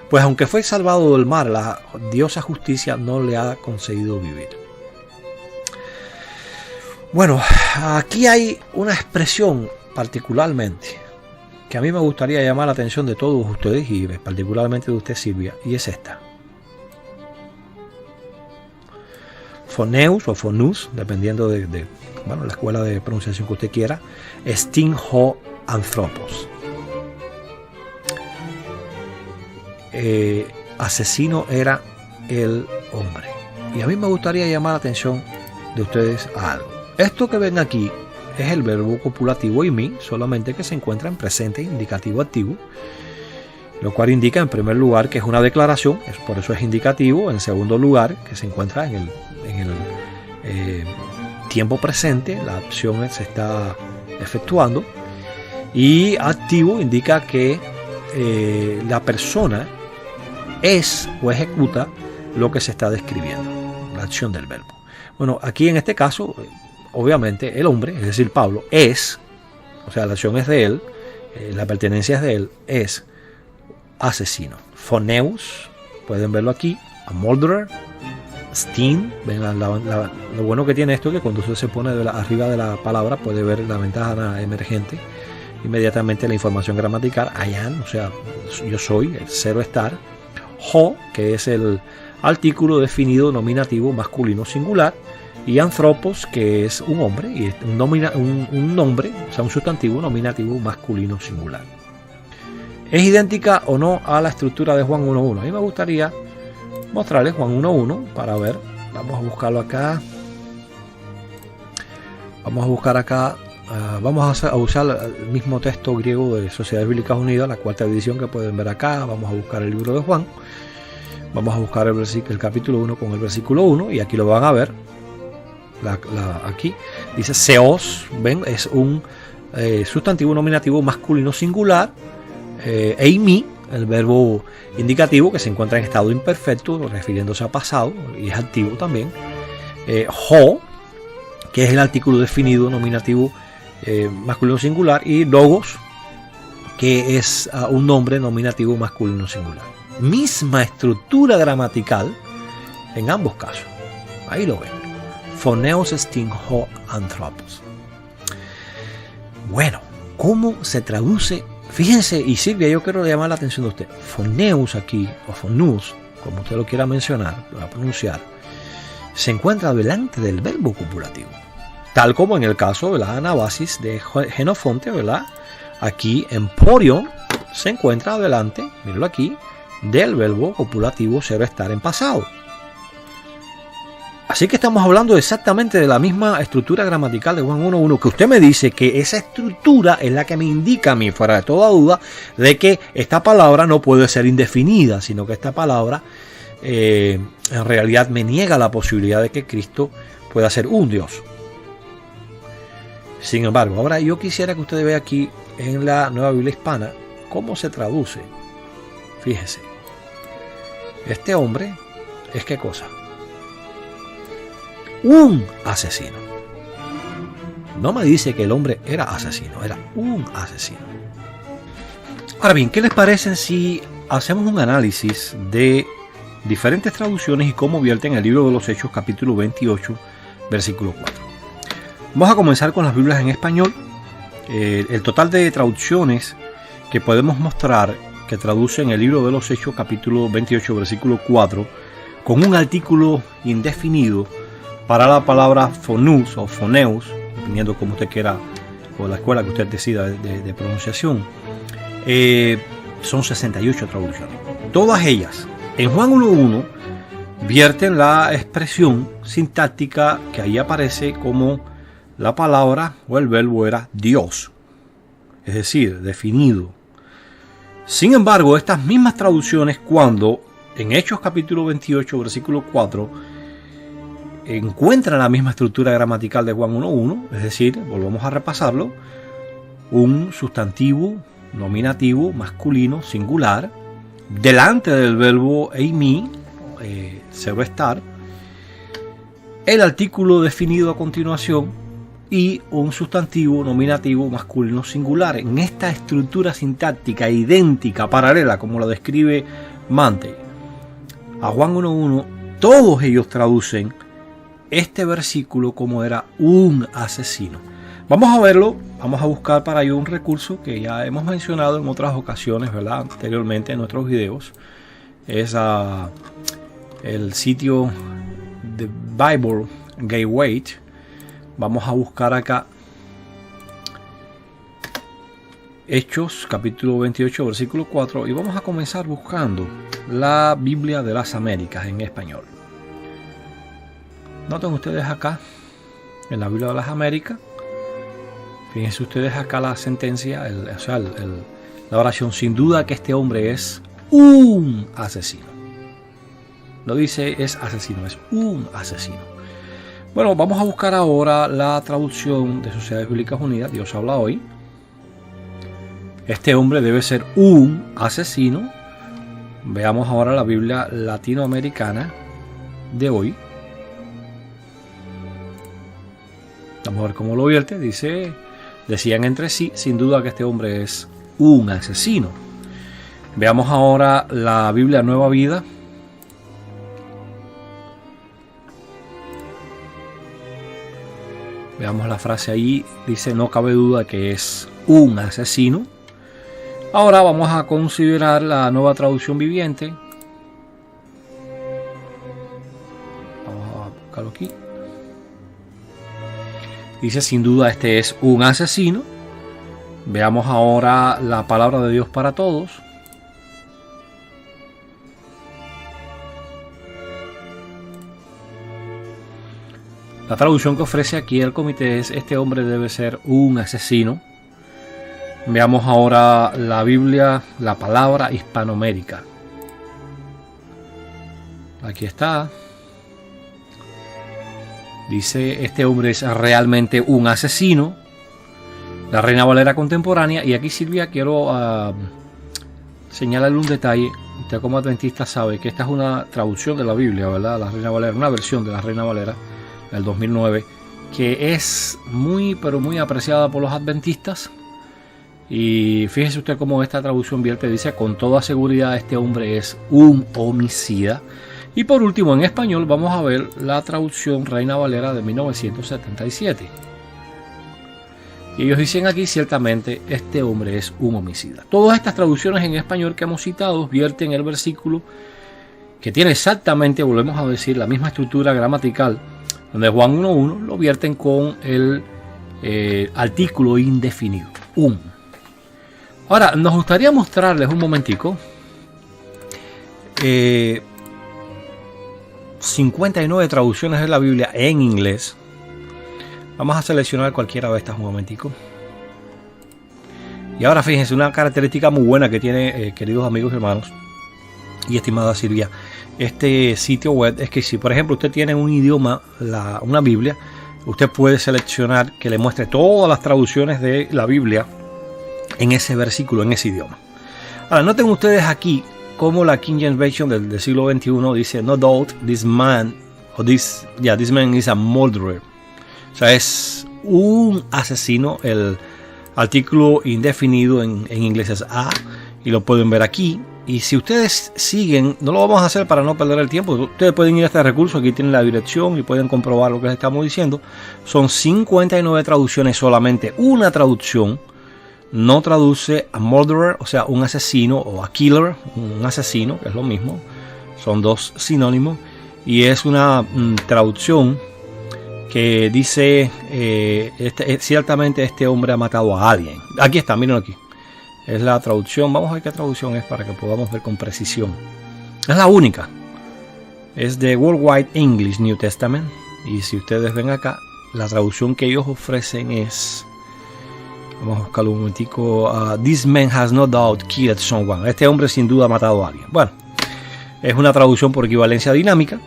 pues aunque fue salvado del mar, la diosa justicia no le ha concedido vivir. Bueno, aquí hay una expresión particularmente que a mí me gustaría llamar la atención de todos ustedes y particularmente de usted, Silvia, y es esta. Phoneus o phonous, dependiendo de la escuela de pronunciación que usted quiera, estin ho anthropos. Asesino era el hombre. Y a mí me gustaría llamar la atención de ustedes a algo. Esto que ven aquí es el verbo copulativo eimi, solamente que se encuentra en presente indicativo activo, lo cual indica en primer lugar que es una declaración, por eso es indicativo. En segundo lugar, que se encuentra en el tiempo presente, la acción se está efectuando, y activo indica que la persona es o ejecuta lo que se está describiendo, la acción del verbo. Bueno, aquí en este caso, obviamente el hombre, es decir, Pablo, es, o sea, la acción es de él, la pertenencia es de él, es asesino. Phoneus, pueden verlo aquí, a murderer. Sting, ven lo bueno que tiene esto es que cuando usted se pone arriba de la palabra puede ver la ventana emergente, inmediatamente la información gramatical. I am, o sea, yo soy, el cero estar. Ho, que es el artículo definido nominativo masculino singular, y anthropos, que es un hombre, y un nombre, o sea, un sustantivo nominativo masculino singular. ¿Es idéntica o no a la estructura de Juan 1.1? A mí me gustaría mostrarles Juan 1.1 para ver. Vamos a buscarlo acá. Vamos a buscar acá. Vamos a usar el mismo texto griego de Sociedades Bíblicas Unidas, la cuarta edición que pueden ver acá. Vamos a buscar el libro de Juan. Vamos a buscar el capítulo 1 con el versículo 1 y aquí lo van a ver. Aquí dice seos, ven, es un sustantivo nominativo masculino singular. Eimi, el verbo indicativo que se encuentra en estado imperfecto, refiriéndose a pasado, y es activo también. Ho, que es el artículo definido nominativo masculino singular, y logos, que es un nombre nominativo masculino singular. Misma estructura gramatical en ambos casos. Ahí lo ven. Phoneus estin ho anthropos. Bueno, ¿cómo se traduce? Fíjense, y Silvia, yo quiero llamar la atención de usted. Phoneus aquí, o phonous, como usted lo quiera mencionar, lo va a pronunciar, se encuentra delante del verbo copulativo. Tal como en el caso de la anabasis de Jenofonte, ¿verdad? Aquí Emporion se encuentra delante, mírenlo aquí, del verbo copulativo ser estar en pasado. Así que estamos hablando exactamente de la misma estructura gramatical de Juan 1.1, que usted me dice que esa estructura es la que me indica a mí, fuera de toda duda, de que esta palabra no puede ser indefinida, sino que esta palabra en realidad me niega la posibilidad de que Cristo pueda ser un Dios. Sin embargo, ahora yo quisiera que usted vea aquí en la Nueva Biblia Hispana cómo se traduce. Fíjese, este hombre es ¿qué cosa? Un asesino. No me dice que el hombre era asesino, era un asesino. Ahora bien, ¿qué les parece si hacemos un análisis de diferentes traducciones y cómo vierten el libro de los Hechos, capítulo 28, versículo 4? Vamos a comenzar con las Biblias en español. El total de traducciones que podemos mostrar que traducen el libro de los Hechos, capítulo 28, versículo 4, con un artículo indefinido para la palabra phonous o phoneus, dependiendo como usted quiera, o la escuela que usted decida de pronunciación, son 68 traducciones. Todas ellas, en Juan 1.1, vierten la expresión sintáctica que ahí aparece como la palabra o el verbo era Dios, es decir, definido. Sin embargo, estas mismas traducciones, cuando en Hechos capítulo 28, versículo 4, encuentran la misma estructura gramatical de Juan 1.1, es decir, volvemos a repasarlo, un sustantivo nominativo masculino singular delante del verbo eimi, ser o estar, el artículo definido a continuación y un sustantivo nominativo masculino singular en esta estructura sintáctica idéntica, paralela, como la describe Mantey. A Juan 1.1, todos ellos traducen este versículo como era un asesino. Vamos a verlo, vamos a buscar para ello un recurso que ya hemos mencionado en otras ocasiones, ¿verdad? Anteriormente en nuestros videos. Es el sitio The Bible Gateway. Vamos a buscar acá Hechos capítulo 28 versículo 4 y vamos a comenzar buscando la Biblia de las Américas en español. Noten ustedes acá en la Biblia de las Américas, fíjense ustedes acá la sentencia, la oración: sin duda que este hombre es un asesino. No dice es asesino, es un asesino. Bueno, vamos a buscar ahora la traducción de Sociedades Bíblicas Unidas. Dios habla hoy. Este hombre debe ser un asesino. Veamos ahora la Biblia latinoamericana de hoy. Vamos a ver cómo lo vierte. Dice: decían entre sí, sin duda que este hombre es un asesino. Veamos ahora la Biblia Nueva Vida. Veamos la frase ahí, dice: no cabe duda que es un asesino. Ahora vamos a considerar la Nueva Traducción Viviente. Vamos a buscarlo aquí. Dice: sin duda este es un asesino. Veamos ahora la Palabra de Dios para Todos. La traducción que ofrece aquí el comité es: este hombre debe ser un asesino. Veamos ahora la Biblia, la Palabra Hispanoamérica. Aquí está. Dice: este hombre es realmente un asesino. La Reina Valera contemporánea. Y aquí, Silvia, quiero señalarle un detalle. Usted como adventista sabe que esta es una traducción de la Biblia, ¿verdad? La Reina Valera, una versión de la Reina Valera del 2009, que es muy, pero muy apreciada por los adventistas. Y fíjese usted cómo esta traducción vierte, dice: con toda seguridad este hombre es un homicida. Y por último, en español, vamos a ver la traducción Reina Valera de 1977. Y ellos dicen aquí: ciertamente este hombre es un homicida. Todas estas traducciones en español que hemos citado vierten el versículo, que tiene exactamente, volvemos a decir, la misma estructura gramatical, donde Juan 1.1 lo vierten con el artículo indefinido, un. Ahora, nos gustaría mostrarles un momentico 59 traducciones de la Biblia en inglés. Vamos a seleccionar cualquiera de estas un momentico. Y ahora fíjense, una característica muy buena que tiene, queridos amigos y hermanos y estimada Silvia, este sitio web, es que si por ejemplo usted tiene un idioma, una Biblia, usted puede seleccionar que le muestre todas las traducciones de la Biblia en ese versículo, en ese idioma. Ahora, noten ustedes aquí como la King James Version del siglo XXI dice: no doubt this man is a murderer. O sea, es un asesino. El artículo indefinido en inglés es a, y lo pueden ver aquí. Y si ustedes siguen, no lo vamos a hacer para no perder el tiempo. Ustedes pueden ir a este recurso, aquí tienen la dirección y pueden comprobar lo que les estamos diciendo. Son 59 traducciones, solamente una traducción no traduce a murderer, o sea, un asesino, o a killer, un asesino, que es lo mismo. Son dos sinónimos. Y es una traducción que dice, ciertamente este hombre ha matado a alguien. Aquí está, miren aquí. Es la traducción, vamos a ver qué traducción es para que podamos ver con precisión. Es la única. Es de Worldwide English New Testament. Y si ustedes ven acá, la traducción que ellos ofrecen es... Vamos a buscarlo un momentico. This man has no doubt killed someone. Este hombre sin duda ha matado a alguien. Bueno, es una traducción por equivalencia dinámica.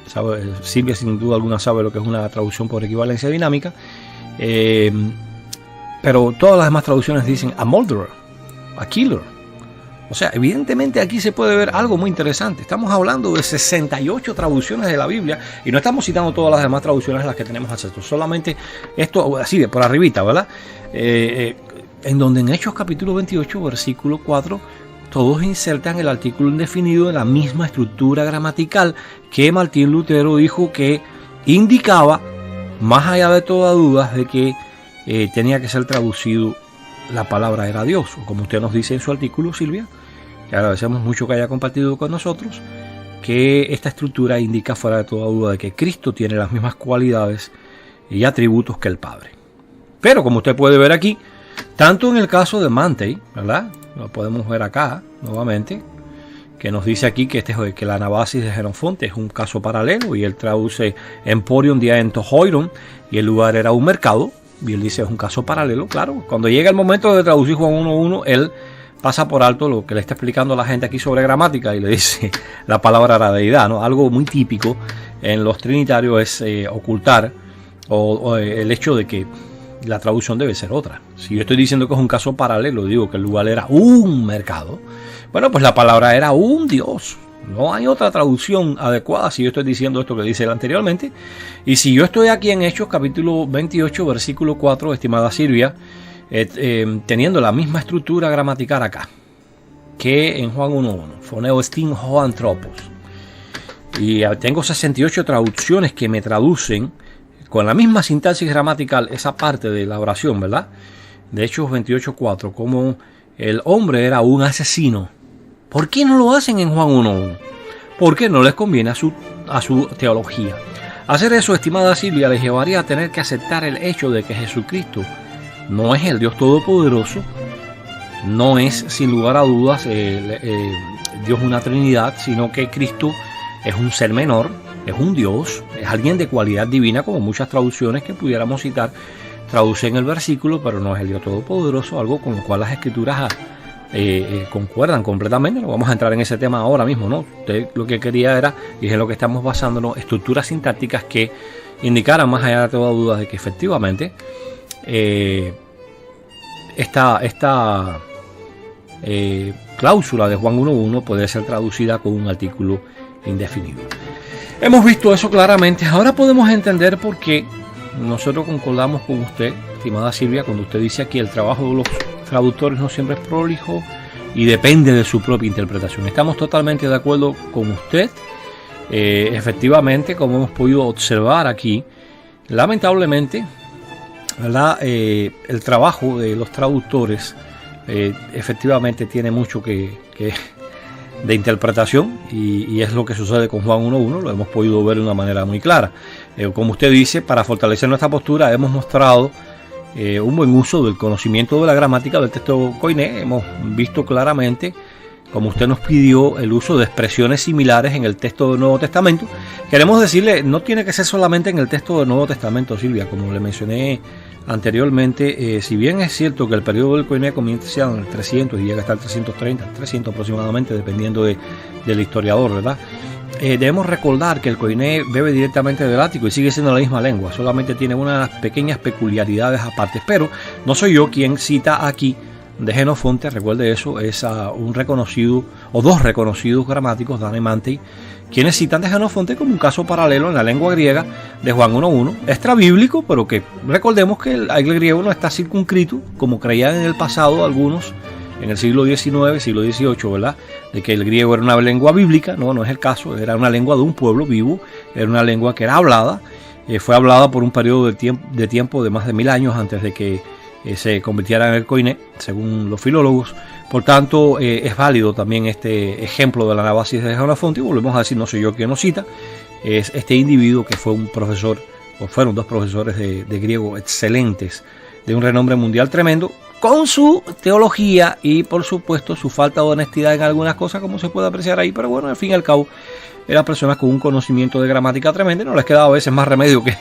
Silvia sin duda alguna sabe lo que es una traducción por equivalencia dinámica. Pero todas las demás traducciones dicen a murderer, a killer. O sea, evidentemente aquí se puede ver algo muy interesante. Estamos hablando de 68 traducciones de la Biblia y no estamos citando todas las demás traducciones a las que tenemos acceso. Solamente esto, así de por arribita, ¿verdad? En donde en Hechos capítulo 28, versículo 4, todos insertan el artículo indefinido en la misma estructura gramatical que Martín Lutero dijo que indicaba, más allá de toda duda, de que tenía que ser traducido. La palabra era Dios, o como usted nos dice en su artículo, Silvia, que agradecemos mucho que haya compartido con nosotros, que esta estructura indica fuera de toda duda de que Cristo tiene las mismas cualidades y atributos que el Padre. Pero como usted puede ver aquí, tanto en el caso de Mantei, ¿verdad? Lo podemos ver acá nuevamente, que nos dice aquí que que la Anabasis de Jenofonte es un caso paralelo y él traduce Emporium Diaento Hoiron y el lugar era un mercado. Y él dice es un caso paralelo, claro. Cuando llega el momento de traducir Juan 1.1, él pasa por alto lo que le está explicando a la gente aquí sobre gramática y le dice la palabra era deidad, ¿no? Algo muy típico en los trinitarios es ocultar o el hecho de que la traducción debe ser otra. Si yo estoy diciendo que es un caso paralelo, digo que el lugar era un mercado, bueno, pues la palabra era un Dios. No hay otra traducción adecuada si yo estoy diciendo esto que dice él anteriormente. Y si yo estoy aquí en Hechos capítulo 28, versículo 4, estimada Silvia, teniendo la misma estructura gramatical acá que en Juan 1.1, Phoneo estin ho anthropos. Y tengo 68 traducciones que me traducen con la misma sintaxis gramatical esa parte de la oración, ¿verdad? De Hechos 28.4, como el hombre era un asesino. ¿Por qué no lo hacen en Juan 1.1? Porque no les conviene a su teología. Hacer eso, estimada Silvia, les llevaría a tener que aceptar el hecho de que Jesucristo no es el Dios Todopoderoso, no es sin lugar a dudas Dios una Trinidad, sino que Cristo es un ser menor, es un Dios, es alguien de cualidad divina, como muchas traducciones que pudiéramos citar traducen el versículo, pero no es el Dios Todopoderoso, algo con lo cual las Escrituras concuerdan completamente. No vamos a entrar en ese tema ahora mismo, ¿no? Usted lo que quería era, y es en lo que estamos basándonos, estructuras sintácticas que indicaran más allá de toda duda de que efectivamente esta cláusula de Juan 1.1 puede ser traducida con un artículo indefinido. Hemos visto eso claramente. Ahora podemos entender por qué nosotros concordamos con usted, estimada Silvia, cuando usted dice aquí el trabajo de los traductores no siempre es prolijo y depende de su propia interpretación. Estamos totalmente de acuerdo con usted. Efectivamente, como hemos podido observar aquí, lamentablemente, ¿verdad? El trabajo de los traductores efectivamente tiene mucho de interpretación y es lo que sucede con Juan 1.1, lo hemos podido ver de una manera muy clara. Como usted dice, para fortalecer nuestra postura hemos mostrado un buen uso del conocimiento de la gramática del texto Koiné. Hemos visto claramente, como usted nos pidió, el uso de expresiones similares en el texto del Nuevo Testamento. Queremos decirle, no tiene que ser solamente en el texto del Nuevo Testamento, Silvia, como le mencioné anteriormente. Si bien es cierto que el periodo del Koiné comienza en el 300 y llega hasta el 330, 300 aproximadamente, dependiendo del historiador, ¿verdad? Debemos recordar que el Koiné bebe directamente del ático y sigue siendo la misma lengua, solamente tiene unas pequeñas peculiaridades aparte, pero no soy yo quien cita aquí de Jenofonte, recuerde eso, es un reconocido o dos reconocidos gramáticos, Dan y Mantei, quienes citan de Jenofonte como un caso paralelo en la lengua griega de Juan 1.1, extra bíblico, pero que recordemos que el griego no está circunscrito, como creían en el pasado algunos, en el siglo XIX, siglo XVIII, ¿verdad? De que el griego era una lengua bíblica. No es el caso, era una lengua de un pueblo vivo, era una lengua que era hablada, fue hablada por un periodo de tiempo de más de 1000 años antes de que se convirtiera en el Koiné, según los filólogos. Por tanto, es válido también este ejemplo de la Anabasis de Jenofonte, y volvemos a decir, no soy yo quien lo cita, es este individuo que fue un profesor, o fueron dos profesores de griego excelentes, de un renombre mundial tremendo, con su teología y por supuesto su falta de honestidad en algunas cosas, como se puede apreciar ahí, pero bueno, al fin y al cabo eran personas con un conocimiento de gramática tremendo, no les quedaba a veces más remedio que,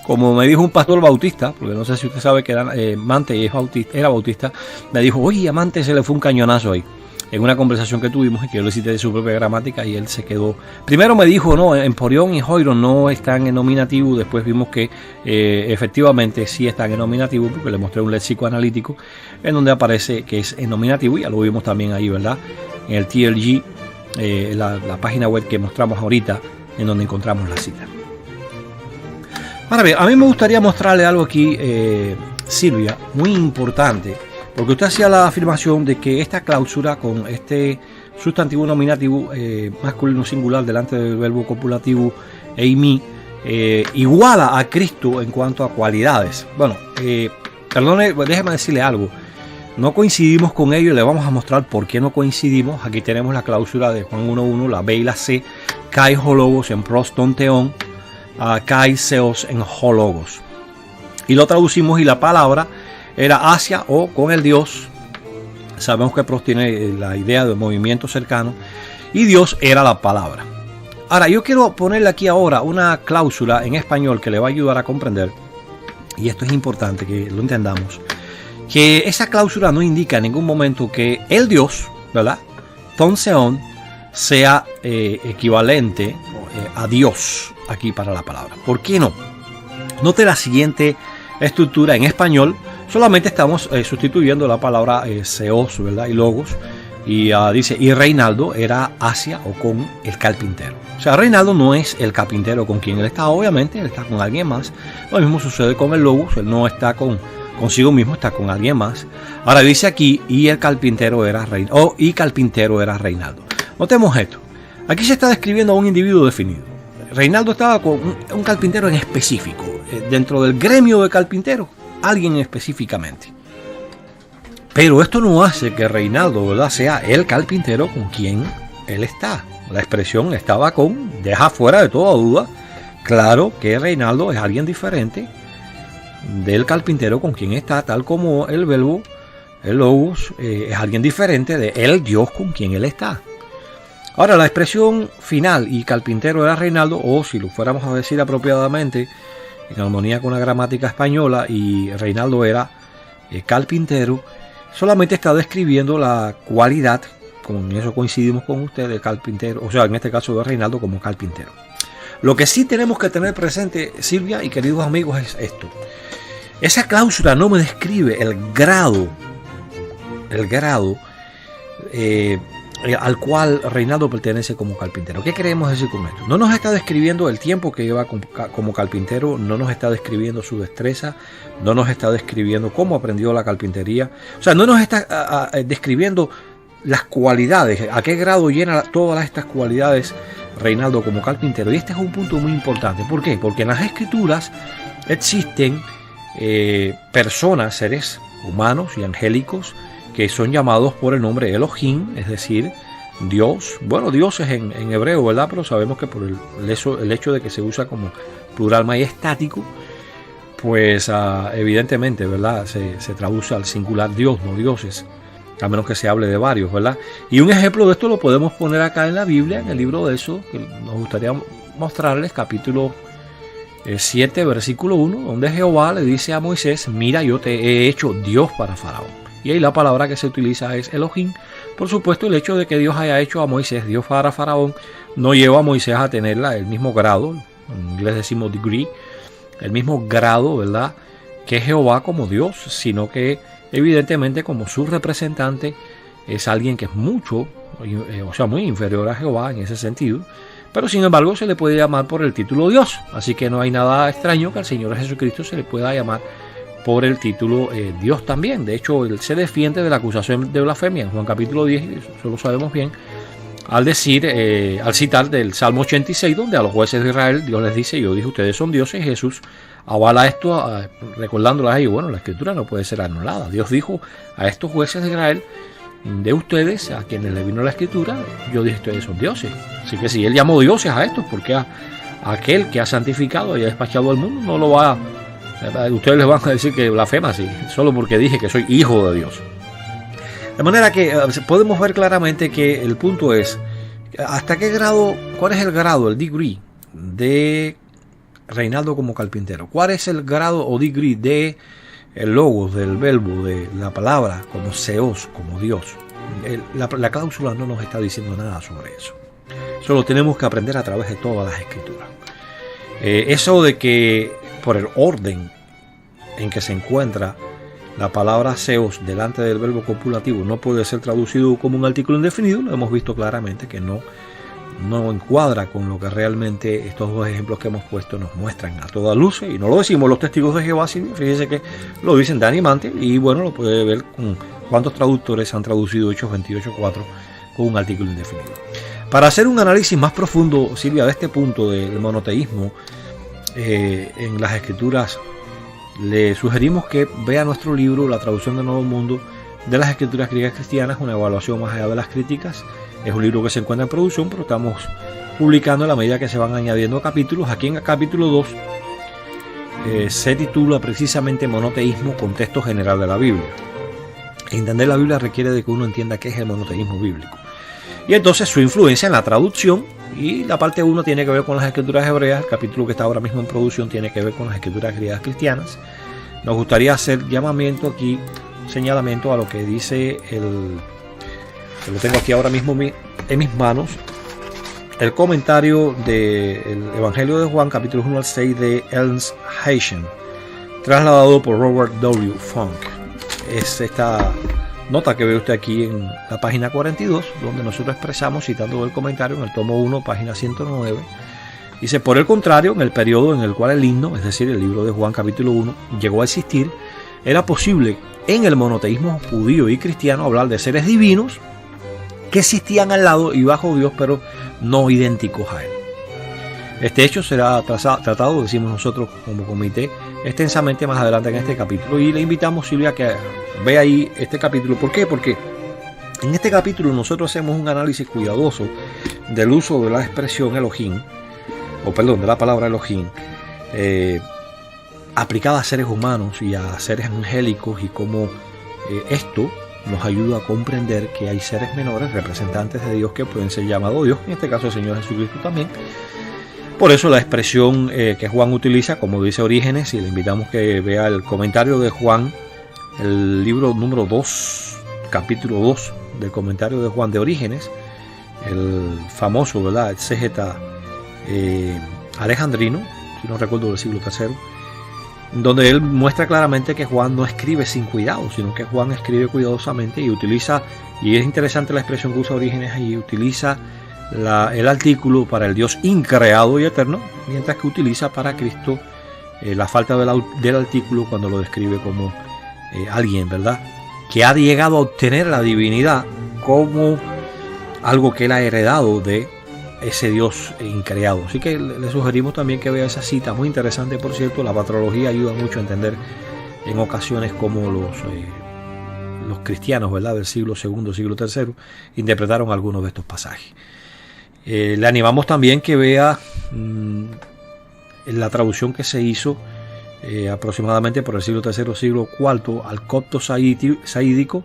como me dijo un pastor bautista, porque no sé si usted sabe que Mantei era bautista, me dijo, oye, a Mantei se le fue un cañonazo ahí. en una conversación que tuvimos y que yo le cité de su propia gramática y él se quedó. Primero me dijo, no, emporión y hoiron no están en nominativo, después vimos que efectivamente sí están en nominativo porque le mostré un léxico analítico en donde aparece que es en nominativo, ya lo vimos también ahí, ¿verdad? En el TLG, la página web que mostramos ahorita, en donde encontramos la cita. Ahora bien, a mí me gustaría mostrarle algo aquí, Silvia, muy importante, porque usted hacía la afirmación de que esta cláusula con este sustantivo nominativo masculino singular delante del verbo copulativo eimi iguala a Cristo en cuanto a cualidades. Bueno, perdone, déjeme decirle algo. No coincidimos con ello y le vamos a mostrar por qué no coincidimos. Aquí tenemos la cláusula de Juan 1.1, la B y la C, kai hologos en pros ton theon, kai seos en hologos. Y lo traducimos y la palabra era hacia o con el Dios. Sabemos que pros tiene la idea de movimiento cercano y Dios era la palabra. Ahora yo quiero ponerle aquí ahora una cláusula en español que le va a ayudar a comprender, y esto es importante que lo entendamos, que esa cláusula no indica en ningún momento que el Dios, ¿verdad?, ton seon, sea equivalente a Dios aquí para la palabra. ¿Por qué no? Note la siguiente estructura en español. Solamente estamos sustituyendo la palabra seos, ¿verdad?, y logos. Y dice, y Reinaldo era hacia o con el carpintero. O sea, Reinaldo no es el carpintero con quien él está, obviamente, él está con alguien más. Lo mismo sucede con el logos, él no está consigo mismo, está con alguien más. Ahora dice aquí, y el carpintero era Reinaldo, y carpintero era Reinaldo. Notemos esto. Aquí se está describiendo a un individuo definido. Reinaldo estaba con un carpintero en específico, dentro del gremio de carpinteros, alguien específicamente. Pero esto no hace que Reinaldo, ¿verdad?, sea el carpintero con quien él está. La expresión estaba con, deja fuera de toda duda, claro que Reinaldo es alguien diferente del carpintero con quien está, tal como el verbo, el logos, es alguien diferente de el Dios con quien él está. Ahora, la expresión final, y carpintero era Reinaldo, o si lo fuéramos a decir apropiadamente, en armonía con la gramática española, y Reinaldo era carpintero, solamente está describiendo la cualidad, con eso coincidimos con usted, de carpintero, o sea, en este caso de Reinaldo como carpintero. Lo que sí tenemos que tener presente, Silvia y queridos amigos, es esto. Esa cláusula no me describe el grado al cual Reinaldo pertenece como carpintero. ¿Qué queremos decir con esto? No nos está describiendo el tiempo que lleva como carpintero, no nos está describiendo su destreza, no nos está describiendo cómo aprendió la carpintería, o sea, no nos está describiendo las cualidades, a qué grado llena todas estas cualidades Reinaldo como carpintero. Y este es un punto muy importante. ¿Por qué? Porque en las escrituras existen personas, seres humanos y angélicos, que son llamados por el nombre Elohim, es decir, Dios. Bueno, Dios es en hebreo, ¿verdad? Pero sabemos que por el hecho de que se usa como plural majestático, pues evidentemente, ¿verdad?, se traduce al singular Dios, no dioses, a menos que se hable de varios, ¿verdad? Y un ejemplo de esto lo podemos poner acá en la Biblia, en el libro de Éxodo, que nos gustaría mostrarles, capítulo 7, versículo 1, donde Jehová le dice a Moisés, mira, yo te he hecho Dios para Faraón. Y ahí la palabra que se utiliza es Elohim. Por supuesto, el hecho de que Dios haya hecho a Moisés Dios para Faraón no lleva a Moisés a tener el mismo grado, en inglés decimos degree, el mismo grado, ¿verdad?, que Jehová como Dios, sino que evidentemente como su representante es alguien que es mucho, o sea, muy inferior a Jehová en ese sentido. Pero sin embargo se le puede llamar por el título Dios. Así que no hay nada extraño que al Señor Jesucristo se le pueda llamar por el título Dios también. De hecho, él se defiende de la acusación de blasfemia en Juan capítulo 10, eso lo sabemos bien, al decir, al citar del Salmo 86, donde a los jueces de Israel Dios les dice, yo dije, ustedes son dioses. Jesús avala esto, recordándoles a ellos, bueno, la escritura no puede ser anulada. Dios dijo a estos jueces de Israel, de ustedes, a quienes le vino la escritura, yo dije, ustedes son dioses. Así que si él llamó dioses a estos, porque a aquel que ha santificado y ha despachado al mundo, no lo va a... Ustedes les van a decir que blasfema, sí, solo porque dije que soy hijo de Dios. De manera que podemos ver claramente que el punto es, ¿hasta qué grado, cuál es el grado, el degree de Reinaldo como carpintero? ¿Cuál es el grado o degree de el logos, del verbo, de la palabra, como seos, como Dios? la cláusula no nos está diciendo nada sobre eso. Eso lo tenemos que aprender a través de todas las escrituras. Eso de que por el orden en que se encuentra la palabra seos delante del verbo copulativo no puede ser traducido como un artículo indefinido, lo hemos visto claramente que no encuadra con lo que realmente estos dos ejemplos que hemos puesto nos muestran a toda luz, y no lo decimos los testigos de Jehová, fíjese que lo dicen de animante, y bueno, lo puede ver con cuántos traductores han traducido Hechos 28:4 con un artículo indefinido. Para hacer un análisis más profundo, Silvia, de este punto del monoteísmo en las escrituras, le sugerimos que vea nuestro libro, La traducción del Nuevo Mundo de las Escrituras Griegas Cristianas, una evaluación más allá de las críticas. Es un libro que se encuentra en producción, pero estamos publicando a la medida que se van añadiendo capítulos. Aquí en el capítulo 2 se titula precisamente Monoteísmo, contexto general de la Biblia. Entender la Biblia requiere de que uno entienda qué es el monoteísmo bíblico. Y entonces su influencia en la traducción, y la parte 1 tiene que ver con las escrituras hebreas, el capítulo que está ahora mismo en producción tiene que ver con las escrituras griegas cristianas. Nos gustaría hacer llamamiento aquí, señalamiento a lo que dice que lo tengo aquí ahora mismo en mis manos, el comentario del Evangelio de Juan, capítulos 1 al 6 de Ernst Haschen, trasladado por Robert W. Funk. Es esta nota que ve usted aquí en la página 42, donde nosotros expresamos, citando el comentario en el tomo 1, página 109, dice: por el contrario, en el periodo en el cual el himno, es decir, el libro de Juan capítulo 1, llegó a existir, era posible en el monoteísmo judío y cristiano hablar de seres divinos que existían al lado y bajo Dios, pero no idénticos a él. Este hecho será tratado, decimos nosotros como comité, extensamente más adelante en este capítulo, y le invitamos, Silvia, a que vea ahí este capítulo. ¿Por qué? Porque en este capítulo nosotros hacemos un análisis cuidadoso del uso de la expresión Elohim, de la palabra Elohim, aplicada a seres humanos y a seres angélicos, y cómo esto nos ayuda a comprender que hay seres menores, representantes de Dios, que pueden ser llamados Dios, en este caso el Señor Jesucristo también. Por eso la expresión que Juan utiliza, como dice Orígenes, y le invitamos que vea el comentario de Juan, el libro número 2, capítulo 2 del comentario de Juan de Orígenes, el famoso, ¿verdad?, exégeta alejandrino, si no recuerdo, del siglo III, donde él muestra claramente que Juan no escribe sin cuidado, sino que Juan escribe cuidadosamente y utiliza, y es interesante la expresión que usa Orígenes ahí, utiliza el artículo para el Dios increado y eterno, mientras que utiliza para Cristo la falta del artículo cuando lo describe como alguien, ¿verdad?, que ha llegado a obtener la divinidad como algo que él ha heredado de ese Dios increado. Así que le sugerimos también que vea esa cita, muy interesante, por cierto. La patrología ayuda mucho a entender en ocasiones cómo los cristianos, ¿verdad?, del siglo II, siglo III, interpretaron algunos de estos pasajes. Le animamos también que vea la traducción que se hizo aproximadamente por el siglo III, siglo IV, al copto saídico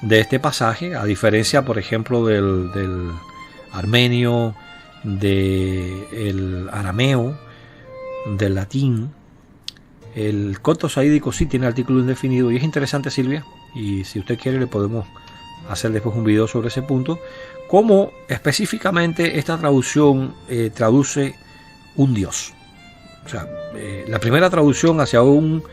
de este pasaje, a diferencia, por ejemplo, del armenio, del arameo, del latín. El copto saídico sí tiene artículo indefinido, y es interesante, Silvia, y si usted quiere le podemos hacer después un video sobre ese punto, cómo específicamente esta traducción traduce un Dios. O sea, la primera traducción hacia un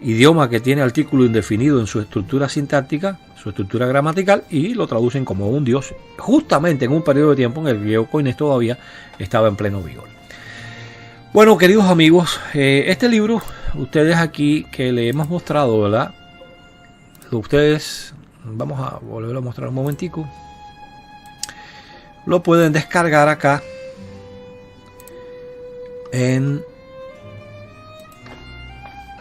idioma que tiene artículo indefinido en su estructura sintáctica, su estructura gramatical, y lo traducen como un Dios, justamente en un periodo de tiempo en el griego koines todavía estaba en pleno vigor. Bueno, queridos amigos, este libro, ustedes aquí que le hemos mostrado, ¿verdad?, ustedes, vamos a volver a mostrar un momentico, lo pueden descargar acá en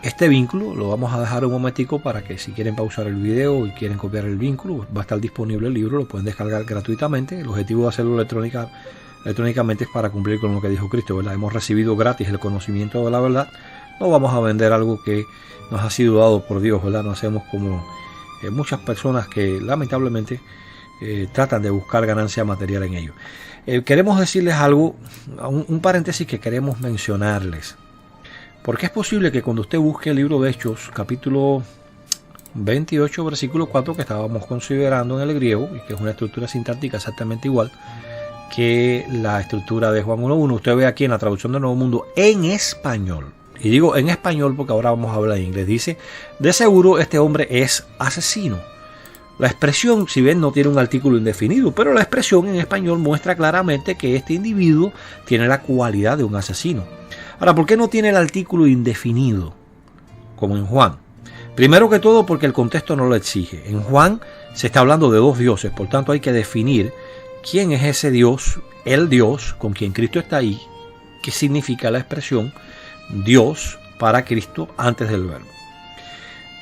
este vínculo. Lo vamos a dejar un momentico para que, si quieren pausar el video y quieren copiar el vínculo, va a estar disponible el libro, lo pueden descargar gratuitamente. El objetivo de hacerlo electrónicamente es para cumplir con lo que dijo Cristo, ¿verdad? Hemos recibido gratis el conocimiento de la verdad, no vamos a vender algo que nos ha sido dado por Dios, ¿verdad? No hacemos como muchas personas que lamentablemente tratan de buscar ganancia material en ello. Queremos decirles algo, un paréntesis que queremos mencionarles, porque es posible que cuando usted busque el libro de Hechos, capítulo 28, versículo 4, que estábamos considerando en el griego, y que es una estructura sintáctica exactamente igual que la estructura de Juan 1.1. Usted ve aquí en la traducción del Nuevo Mundo en español. Y digo en español porque ahora vamos a hablar en inglés. Dice, de seguro este hombre es asesino. La expresión, si bien no tiene un artículo indefinido, pero la expresión en español muestra claramente que este individuo tiene la cualidad de un asesino. Ahora, ¿por qué no tiene el artículo indefinido como en Juan? Primero que todo porque el contexto no lo exige. En Juan se está hablando de dos dioses, por tanto hay que definir quién es ese Dios, el Dios con quien Cristo está ahí, qué significa la expresión Dios para Cristo antes del verbo.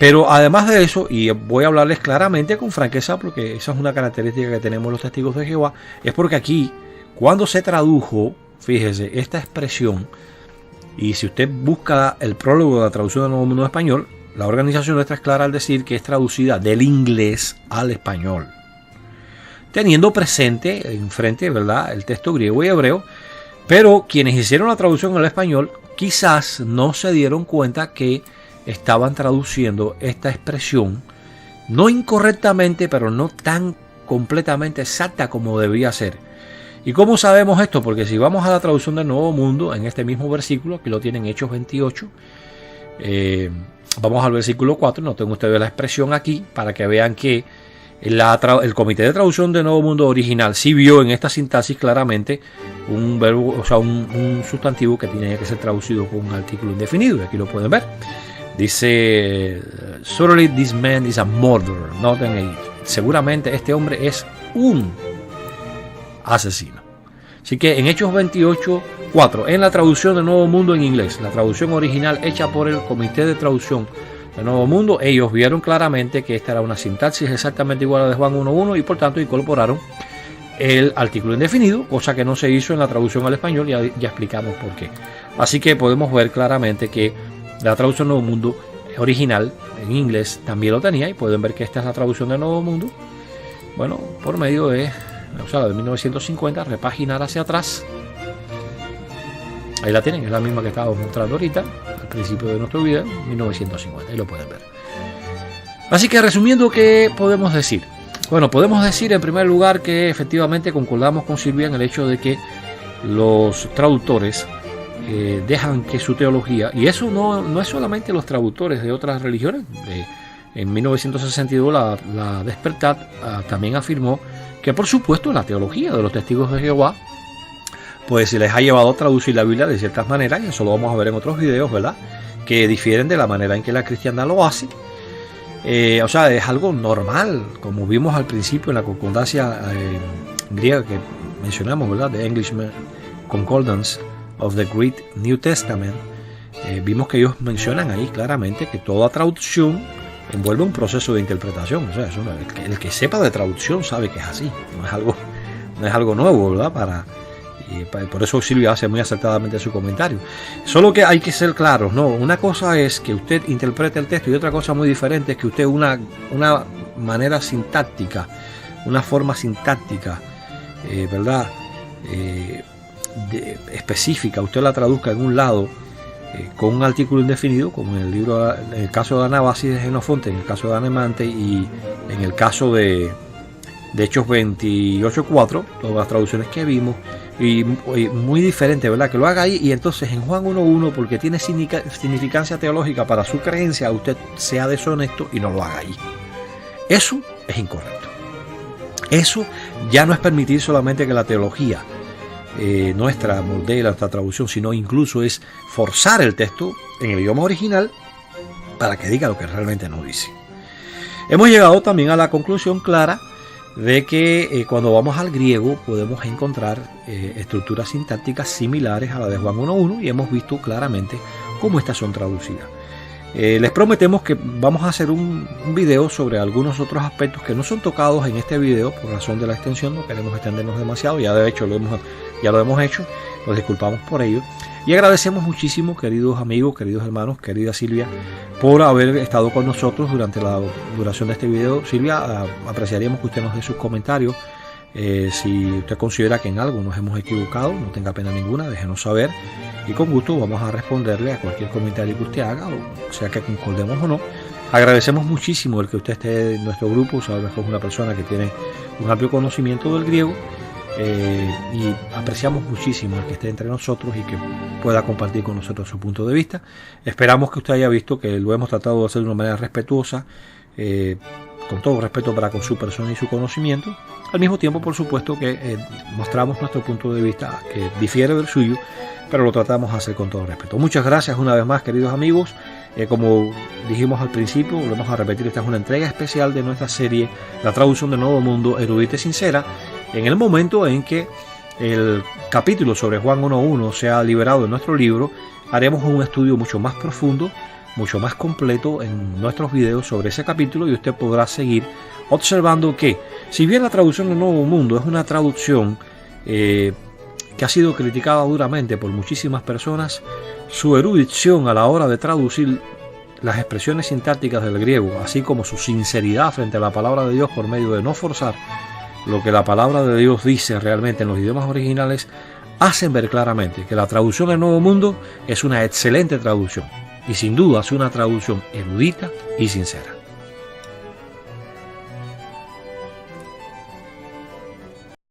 Pero además de eso, y voy a hablarles claramente con franqueza porque esa es una característica que tenemos los testigos de Jehová, es porque aquí, cuando se tradujo, fíjese, esta expresión, y si usted busca el prólogo de la traducción del Nuevo Mundo en español, la organización nuestra es clara al decir que es traducida del inglés al español, teniendo presente enfrente, ¿verdad?, el texto griego y hebreo, pero quienes hicieron la traducción al español quizás no se dieron cuenta que estaban traduciendo esta expresión no incorrectamente, pero no tan completamente exacta como debía ser. ¿Y cómo sabemos esto? Porque si vamos a la traducción del Nuevo Mundo, en este mismo versículo, que lo tienen Hechos 28, vamos al versículo 4, no tengo ustedes la expresión aquí, para que vean que el comité de traducción del Nuevo Mundo original sí vio en esta sintaxis claramente un verbo, o sea, un sustantivo que tenía que ser traducido con un artículo indefinido, y aquí lo pueden ver. Dice, surely this man is a murderer. Noten ahí, seguramente este hombre es un asesino. Así que en Hechos 28:4, en la traducción del Nuevo Mundo en inglés, la traducción original hecha por el comité de traducción del Nuevo Mundo, ellos vieron claramente que esta era una sintaxis exactamente igual a la de Juan 1.1 y por tanto incorporaron el artículo indefinido, cosa que no se hizo en la traducción al español, ya explicamos por qué. Así que podemos ver claramente que la traducción del Nuevo Mundo original en inglés también lo tenía, y pueden ver que esta es la traducción del Nuevo Mundo, bueno, por medio de, o sea, de 1950, repaginar hacia atrás. Ahí la tienen, es la misma que estábamos mostrando ahorita al principio de nuestro video, 1950, ahí lo pueden ver. Así que resumiendo, ¿qué podemos decir? Bueno, podemos decir en primer lugar que efectivamente concordamos con Silvia en el hecho de que los traductores dejan que su teología, y eso no es solamente los traductores de otras religiones, en 1962 la Despertar también afirmó que por supuesto la teología de los testigos de Jehová pues se les ha llevado a traducir la Biblia de ciertas maneras, y eso lo vamos a ver en otros videos, ¿verdad?, que difieren de la manera en que la cristiandad lo hace. O sea, es algo normal, como vimos al principio en la concordancia griega que mencionamos, ¿verdad?, de English Concordance of the Great New Testament. Vimos que ellos mencionan ahí claramente que toda traducción envuelve un proceso de interpretación. O sea, eso, el que sepa de traducción sabe que es así, no es algo nuevo, ¿verdad? Por eso Silvia hace muy acertadamente su comentario. Solo que hay que ser claros, ¿no? Una cosa es que usted interprete el texto y otra cosa muy diferente es que usted una manera sintáctica, una forma sintáctica, ¿verdad?, específica, usted la traduzca en un lado con un artículo indefinido, como en el caso de Anabasis de Xenofonte, en el caso de Anemante y en el caso de Hechos 28:4, todas las traducciones que vimos, y muy diferente, ¿verdad?, que lo haga ahí, y entonces en Juan 1.1, porque tiene significancia teológica para su creencia, usted sea deshonesto y no lo haga ahí. Eso es incorrecto. Eso ya no es permitir solamente que la teología nuestra moldee nuestra traducción, sino incluso es forzar el texto en el idioma original para que diga lo que realmente no dice. Hemos llegado también a la conclusión clara de que cuando vamos al griego podemos encontrar estructuras sintácticas similares a la de Juan 1.1, y hemos visto claramente cómo estas son traducidas. Les prometemos que vamos a hacer un video sobre algunos otros aspectos que no son tocados en este video por razón de la extensión. No queremos extendernos demasiado, ya de hecho ya lo hemos hecho, nos disculpamos por ello, y agradecemos muchísimo, queridos amigos, queridos hermanos, querida Silvia, por haber estado con nosotros durante la duración de este video. Silvia, apreciaríamos que usted nos dé sus comentarios. Si usted considera que en algo nos hemos equivocado, no tenga pena ninguna, déjenos saber, y con gusto vamos a responderle a cualquier comentario que usted haga, o sea que concordemos o no. Agradecemos muchísimo el que usted esté en nuestro grupo. Sabemos que es una persona que tiene un amplio conocimiento del griego, y apreciamos muchísimo el que esté entre nosotros y que pueda compartir con nosotros su punto de vista. Esperamos que usted haya visto que lo hemos tratado de hacer de una manera respetuosa, con todo respeto para con su persona y su conocimiento. Al mismo tiempo, por supuesto, que mostramos nuestro punto de vista que difiere del suyo, pero lo tratamos de hacer con todo respeto. Muchas gracias una vez más, queridos amigos. Como dijimos al principio, volvemos a repetir, esta es una entrega especial de nuestra serie La traducción del Nuevo Mundo, erudita y sincera. En el momento en que el capítulo sobre Juan 1.1 sea liberado de nuestro libro, haremos un estudio mucho más profundo, mucho más completo en nuestros videos sobre ese capítulo, y usted podrá seguir observando que, si bien la traducción del Nuevo Mundo es una traducción que ha sido criticada duramente por muchísimas personas, su erudición a la hora de traducir las expresiones sintácticas del griego, así como su sinceridad frente a la palabra de Dios por medio de no forzar lo que la palabra de Dios dice realmente en los idiomas originales, hacen ver claramente que la traducción del Nuevo Mundo es una excelente traducción, y sin duda es una traducción erudita y sincera.